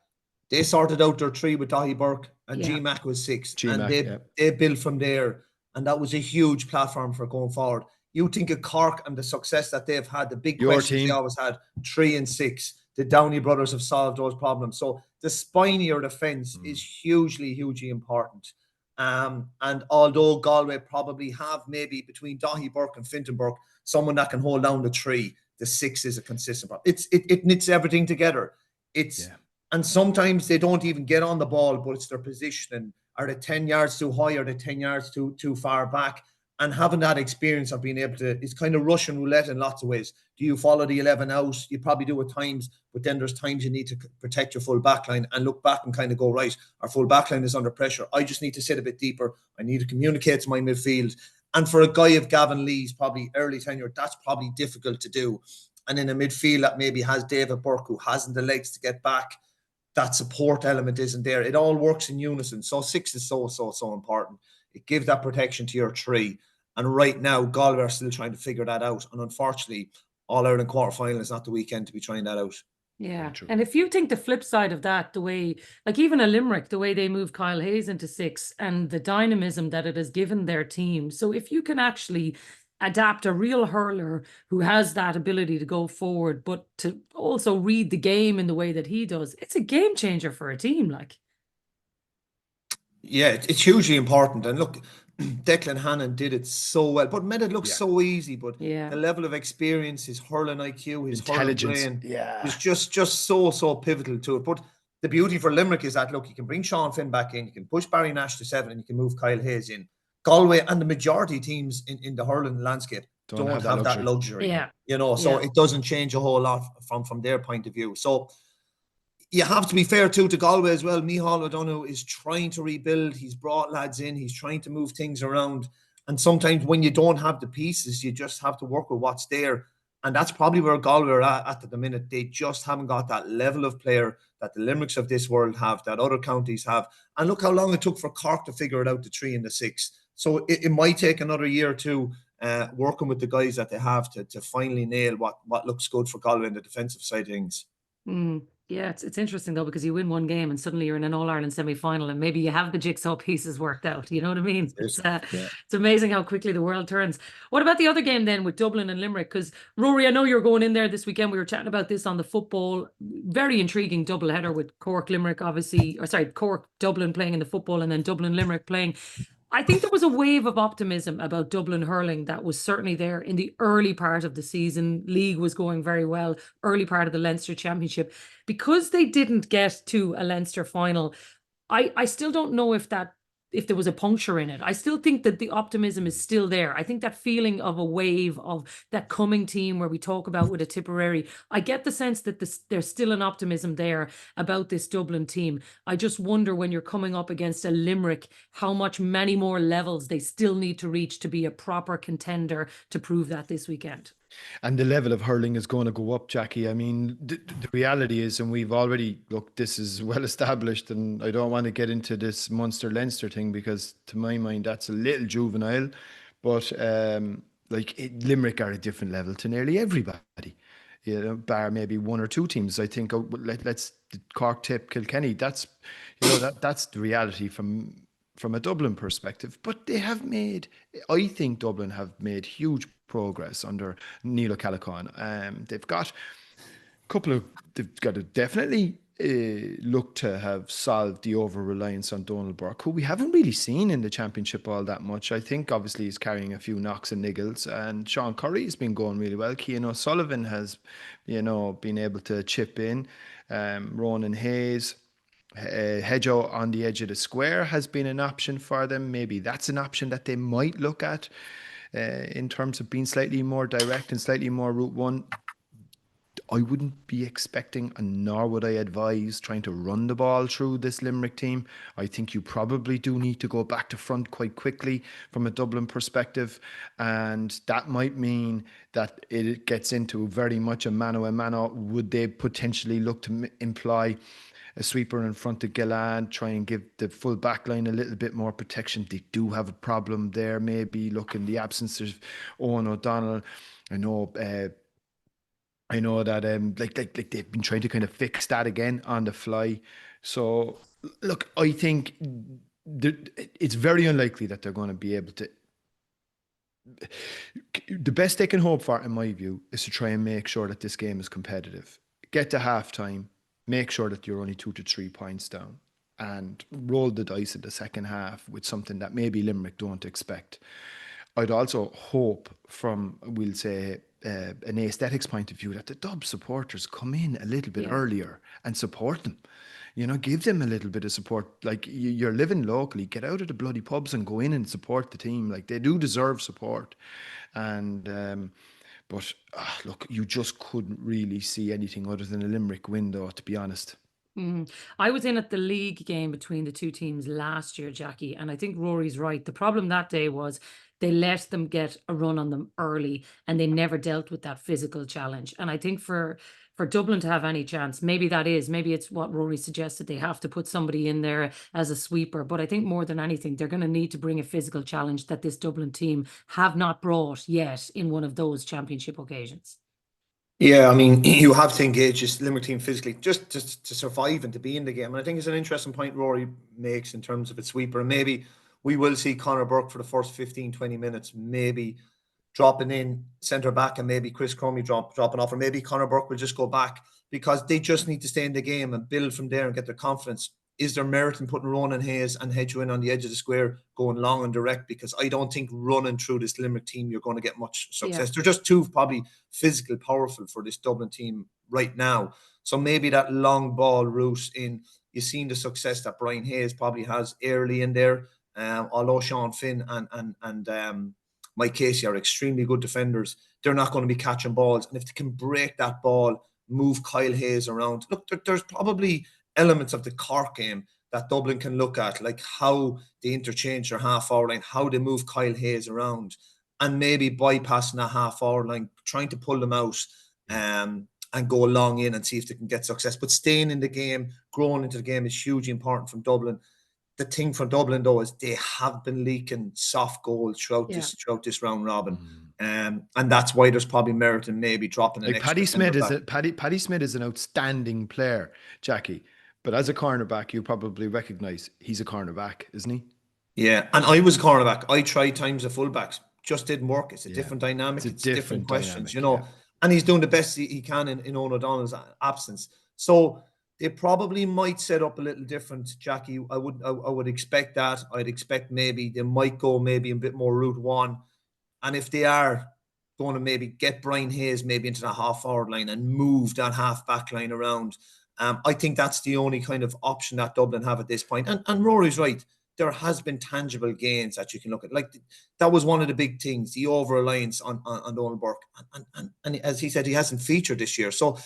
they sorted out their three with Dahi Burke and G-Mac was 6. They built from there. And that was a huge platform for going forward. You think of Cork and the success that they've had, the big questions they always had, 3 and 6. The Downey brothers have solved those problems. So the spinier defence is hugely important. And although Galway probably have maybe between Dahi Burke and Fintan Burke someone that can hold down the 3, the 6 is a consistent problem. It knits everything together. And sometimes they don't even get on the ball, but it's their positioning. Are they 10 yards too high? Are they 10 yards too far back? And having that experience of being able to, it's kind of Russian roulette in lots of ways. Do you follow the 11 out? You probably do at times, but then there's times you need to protect your full back line and look back and kind of go, right, our full back line is under pressure. I just need to sit a bit deeper. I need to communicate to my midfield. And for a guy of Gavin Lee's probably early tenure, that's probably difficult to do. And in a midfield that maybe has David Burke, who hasn't the legs to get back, that support element isn't there. It all works in unison. So 6 is so important. It gives that protection to your 3. And right now, Galway are still trying to figure that out. And unfortunately, All-Ireland quarter-final is not the weekend to be trying that out. Yeah. And if you think the flip side of that, the way, like even a Limerick, the way they move Kyle Hayes into 6 and the dynamism that it has given their team. So if you can actually adapt a real hurler who has that ability to go forward, but to also read the game in the way that he does, it's a game changer for a team. Like, yeah, it's hugely important. And look, Declan Hannon did it so well, but made it look so easy. But the level of experience, his hurling IQ, his intelligence, hurling brain, is just so pivotal to it. But the beauty for Limerick is that, look, you can bring Sean Finn back in, you can push Barry Nash to 7, and you can move Kyle Hayes in. Galway and the majority teams in the hurling landscape don't have that luxury. Yeah. You know, so it doesn't change a whole lot from their point of view. So you have to be fair to Galway as well. Micheál O'Donoghue is trying to rebuild. He's brought lads in. He's trying to move things around. And sometimes when you don't have the pieces, you just have to work with what's there. And that's probably where Galway are at the minute. They just haven't got that level of player that the Limericks of this world have, that other counties have. And look how long it took for Cork to figure it out, the 3 and the 6. So it might take another year or two working with the guys that they have to finally nail what looks good for Galway in the defensive side of things. Yeah, it's interesting though, because you win one game and suddenly you're in an All-Ireland semi-final and maybe you have the jigsaw pieces worked out. You know what I mean? It's amazing how quickly the world turns. What about the other game then with Dublin and Limerick? Because Rory, I know you're going in there this weekend. We were chatting about this on the football. Very intriguing double header with Cork, Limerick, obviously, or sorry, Cork, Dublin playing in the football and then Dublin, Limerick playing. I think there was a wave of optimism about Dublin hurling that was certainly there in the early part of the season. League was going very well, early part of the Leinster Championship. Because they didn't get to a Leinster final, I still don't know if there was a puncture in it. I still think that the optimism is still there. I think that feeling of a wave of that coming team where we talk about with a Tipperary, I get the sense that there's still an optimism there about this Dublin team. I just wonder when you're coming up against a Limerick, how many more levels they still need to reach to be a proper contender to prove that this weekend. And the level of hurling is going to go up, Jacqui. I mean, the reality is, and we've already, look, this is well established, and I don't want to get into this Munster-Leinster thing because to my mind, that's a little juvenile. But Limerick are a different level to nearly everybody. You know, bar maybe one or two teams. I think let's Cork, Tipp, Kilkenny. That's that's the reality from a Dublin perspective. But I think Dublin have made huge progress under Neil O'Callaghan. They've got to definitely look to have solved the over-reliance on Donald Burke, who we haven't really seen in the championship all that much. I think obviously he's carrying a few knocks and niggles, and Sean Curry has been going really well. Cian O'Sullivan has, been able to chip in. Ronan Hayes, Hedgehow on the edge of the square has been an option for them. Maybe that's an option that they might look at in terms of being slightly more direct and slightly more route one. I wouldn't be expecting, and nor would I advise, trying to run the ball through this Limerick team. I think you probably do need to go back to front quite quickly from a Dublin perspective, and that might mean that it gets into very much a mano a mano. Would they potentially look to imply a sweeper in front of Gillan, try and give the full back line a little bit more protection? They do have a problem there. Maybe look in the absence of Owen O'Donnell. I know that they've been trying to kind of fix that again on the fly. So look, I think it's very unlikely that they're going to be able to. The best they can hope for, in my view, is to try and make sure that this game is competitive. Get to halftime. Make sure that you're only 2 to 3 points down and roll the dice in the second half with something that maybe Limerick don't expect. I'd also hope from, we'll say, an aesthetics point of view, that the Dub supporters come in a little bit earlier and support them. Give them a little bit of support. Like, you're living locally, get out of the bloody pubs and go in and support the team. Like, they do deserve support. And But look, you just couldn't really see anything other than a Limerick window, to be honest. I was in at the league game between the two teams last year, Jacqui, and I think Rory's right. The problem that day was they let them get a run on them early and they never dealt with that physical challenge. And I think for Dublin to have any chance, maybe it's what Rory suggested. They have to put somebody in there as a sweeper. But I think more than anything, they're going to need to bring a physical challenge that this Dublin team have not brought yet in one of those championship occasions. Yeah, I mean, you have to engage this Limerick team physically just to survive and to be in the game. And I think it's an interesting point Rory makes in terms of its sweeper. And maybe we will see Conor Burke for the first 15, 20 minutes, maybe dropping in centre back, and maybe Chris Cromie dropping off, or maybe Conor Burke will just go back, because they just need to stay in the game and build from there and get their confidence. Is there merit in putting Ronan Hayes and Hedgehow in on the edge of the square, going long and direct? Because I don't think running through this Limerick team you're going to get much success. They're just too probably physical, powerful for this Dublin team right now. So maybe that long ball route in, you've seen the success that Brian Hayes probably has early in there. Although Sean Finn and Mike Casey are extremely good defenders, they're not going to be catching balls. And if they can break that ball, move Kyle Hayes around. Look, there's probably elements of the Cork game that Dublin can look at, like how they interchange their half-hour line, how they move Kyle Hayes around, and maybe bypassing that half-hour line, trying to pull them out and go long in and see if they can get success. But staying in the game, growing into the game is hugely important from Dublin. The thing for Dublin, though, is they have been leaking soft goals throughout this round robin. And that's why there's probably merit in maybe dropping an Like extra Paddy Smith is centre-back. Paddy Smith is an outstanding player, Jacqui. But as a cornerback, you probably recognise he's a cornerback, isn't he? Yeah, and I was a cornerback. I tried times of fullbacks, just didn't work. It's a Yeah. different dynamic. It's a It's different questions, dynamic, you know. yeah. And he's doing the best he can in Owen O'Donnell's absence. So they probably might set up a little different, Jacqui. I would expect that. I'd expect maybe they might go maybe a bit more route one. And if they are going to maybe get Brian Hayes maybe into the half forward line and move that half back line around, I think that's the only kind of option that Dublin have at this point. And Rory's right. There has been tangible gains that you can look at. Like that was one of the big things, the over-reliance on Donald Burke. And as he said, he hasn't featured this year. So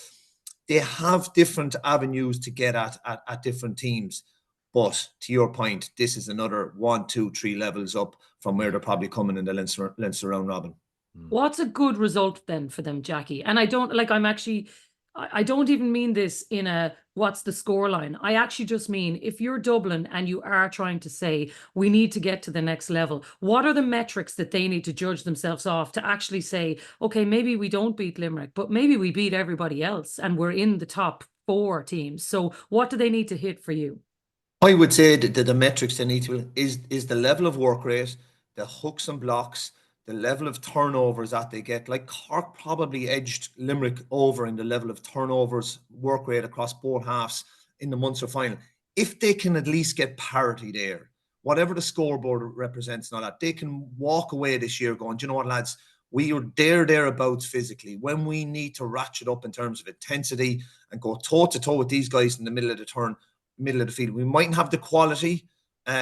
they have different avenues to get at different teams. But to your point, this is another 1, 2, 3 levels up from where they're probably coming in the Leinster round robin. What's a good result then for them, Jacqui? And I don't even mean this in a what's the scoreline. I actually just mean if you're Dublin and you are trying to say we need to get to the next level, what are the metrics that they need to judge themselves off to actually say, okay, maybe we don't beat Limerick, but maybe we beat everybody else and we're in the top 4 teams. So what do they need to hit for you? I would say that the metrics they need to is the level of work rate, the hooks and blocks, the level of turnovers that they get. Like Cork probably edged Limerick over in the level of turnovers, work rate across both halves in the Munster final. If they can at least get parity there, whatever the scoreboard represents and all that, they can walk away this year going, do you know what, lads, we are thereabouts physically. When we need to ratchet up in terms of intensity and go toe-to-toe with these guys in the middle of the field, we mightn't have the quality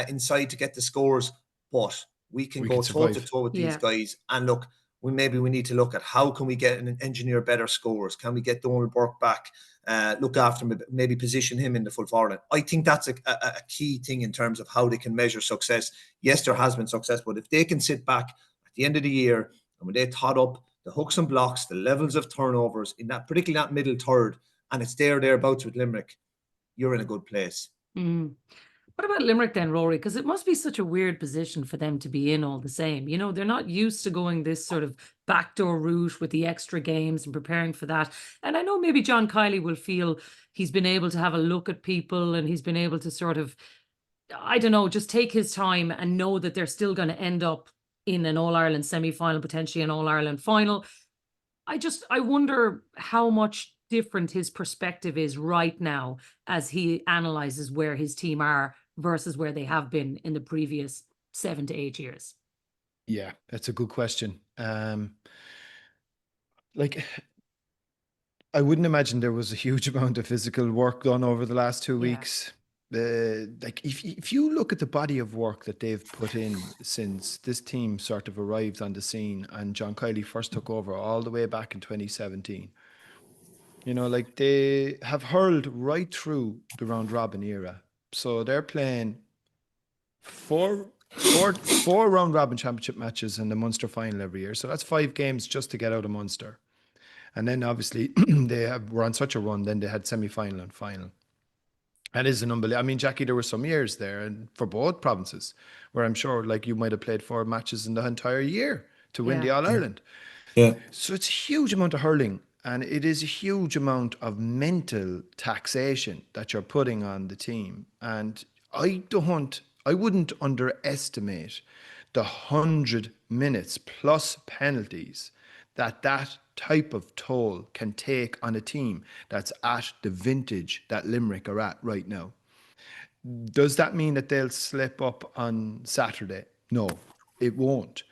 inside to get the scores, but we can go toe-to-toe with these guys. And look, we need to look at how can we get and engineer better scores? Can we get Donald Burke back? Look after him, maybe position him in the full forward line. I think that's a key thing in terms of how they can measure success. Yes, there has been success, but if they can sit back at the end of the year and when they tot up the hooks and blocks, the levels of turnovers, in that particularly that middle third, and it's thereabouts with Limerick, you're in a good place. What about Limerick then, Rory? Because it must be such a weird position for them to be in all the same. You know, they're not used to going this sort of backdoor route with the extra games and preparing for that. And I know maybe John Kiley will feel he's been able to have a look at people and he's been able to sort of, I don't know, just take his time and know that they're still going to end up in an All-Ireland semi-final, potentially an All-Ireland final. I wonder how much different his perspective is right now as he analyzes where his team are versus where they have been in the previous 7 to 8 years. Yeah, that's a good question. Like, I wouldn't imagine there was a huge amount of physical work done over the last 2 weeks. Like if you look at the body of work that they've put in since this team sort of arrived on the scene and John Kiley first took over all the way back in 2017, you know, like they have hurled right through the round robin era. So they're playing four round robin championship matches in the Munster final every year. So that's 5 games just to get out of Munster. And then obviously were on such a run, then they had semi-final and final. That is an unbelievable. I mean, Jacqui, there were some years there, and for both provinces, where I'm sure, like, you might have played 4 matches in the entire year to win the All Ireland. Yeah. So it's a huge amount of hurling, and it is a huge amount of mental taxation that you're putting on the team. And I wouldn't underestimate the 100 minutes plus penalties that type of toll can take on a team that's at the vintage that Limerick are at right now. Does that mean that they'll slip up on Saturday? No, it won't.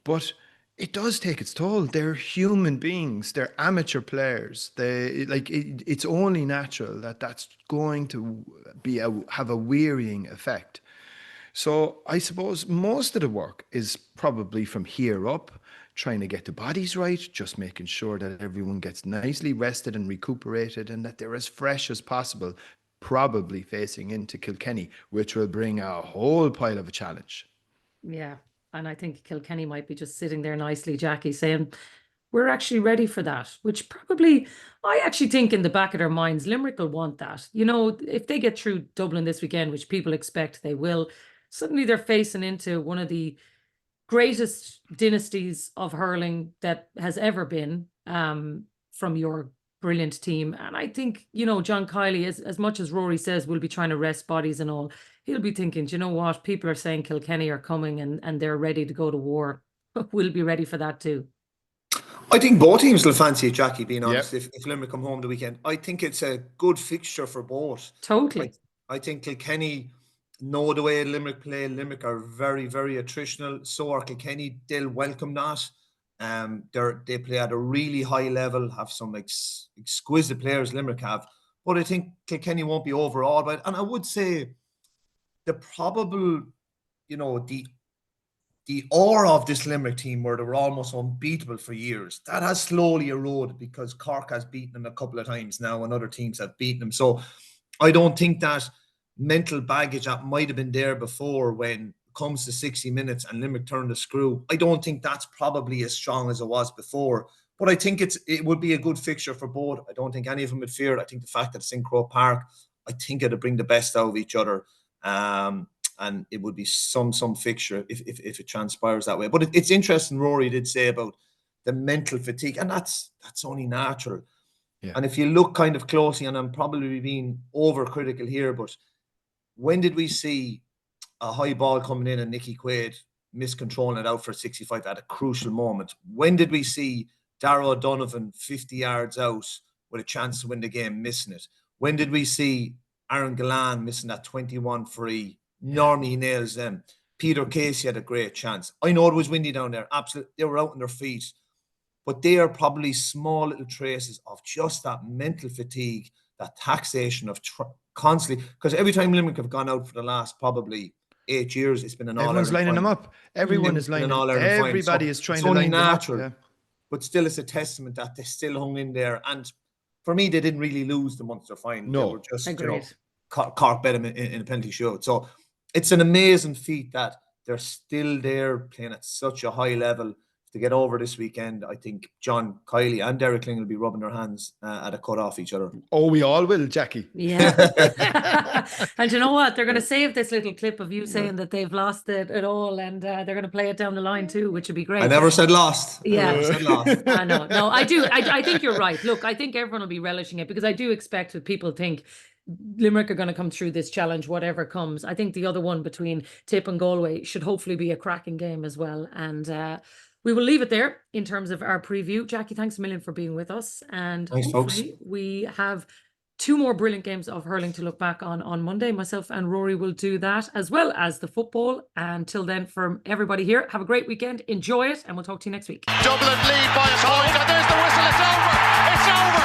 But it does take its toll. They're human beings. They're amateur players. It's only natural that that's going to have a wearying effect. So I suppose most of the work is probably from here up, trying to get the bodies right, just making sure that everyone gets nicely rested and recuperated and that they're as fresh as possible, probably facing into Kilkenny, which will bring a whole pile of a challenge. Yeah, and I think Kilkenny might be just sitting there nicely, Jacqui, saying, we're actually ready for that, which probably, I actually think in the back of their minds, Limerick will want that. You know, if they get through Dublin this weekend, which people expect they will, suddenly they're facing into one of the greatest dynasties of hurling that has ever been, from your brilliant team. And I think, you know, John Kiley, as much as Rory says we'll be trying to rest bodies and all, he'll be thinking, do you know what? People are saying Kilkenny are coming and they're ready to go to war. We'll be ready for that too. I think both teams will fancy it, Jacqui, being honest, if Limerick come home the weekend. I think it's a good fixture for both. Totally. I think Kilkenny know the way Limerick play. Limerick are very, very attritional. So are Kilkenny. They'll welcome that. They play at a really high level, have some exquisite players Limerick have. But I think Kilkenny won't be overawed by it. And I would say the probable, you know, the aura of this Limerick team where they were almost unbeatable for years, that has slowly eroded because Cork has beaten them a couple of times now and other teams have beaten them. So I don't think that mental baggage that might have been there before when it comes to 60 minutes and Limerick turned the screw, I don't think that's probably as strong as it was before. But I think it would be a good fixture for both. I don't think any of them would fear it. I think the fact that it's in Croke Park, I think it'll bring the best out of each other. And it would be some fixture if it transpires that way. But it's interesting, Rory did say about the mental fatigue, and that's only natural. Yeah. And if you look kind of closely, and I'm probably being overcritical here, but when did we see a high ball coming in and Nicky Quaid miscontrolling it out for 65 at a crucial moment? When did we see Darragh O'Donovan 50 yards out with a chance to win the game, missing it? When did we see Aaron Gillan missing that 21 free? Normally he nails them. Peter Casey had a great chance. I know it was windy down there. Absolutely. They were out on their feet. But they are probably small little traces of just that mental fatigue, that taxation of constantly. Because every time Limerick have gone out for the last probably 8 years, it's been an all-Ireland. Everyone's lining them up. Everyone is lining them up. Everybody is trying to line them up. It's only natural. But still, it's a testament that they still hung in there. And for me, they didn't really lose the Munster final. No. They were just, Cork bet them in a penalty shootout. So it's an amazing feat that they're still there playing at such a high level. To get over this weekend, I think John Kiley and Derek Ling will be rubbing their hands at a cut off each other. Oh, we all will, Jacqui. Yeah. And you know what? They're going to save this little clip of you saying that they've lost it all, and they're going to play it down the line too, which would be great. I never said lost. Yeah. I never said lost. I know. No, I do. I think you're right. Look, I think everyone will be relishing it because I do expect that people think Limerick are going to come through this challenge, whatever comes. I think the other one between Tipp and Galway should hopefully be a cracking game as well. And we will leave it there in terms of our preview. Jacqui, thanks a million for being with us. And thanks, hopefully folks. We have 2 more brilliant games of hurling to look back on Monday. Myself and Rory will do that, as well as the football. Until then, from everybody here, have a great weekend. Enjoy it, and we'll talk to you next week. Dublin lead by a point, and there's the whistle. It's over. It's over.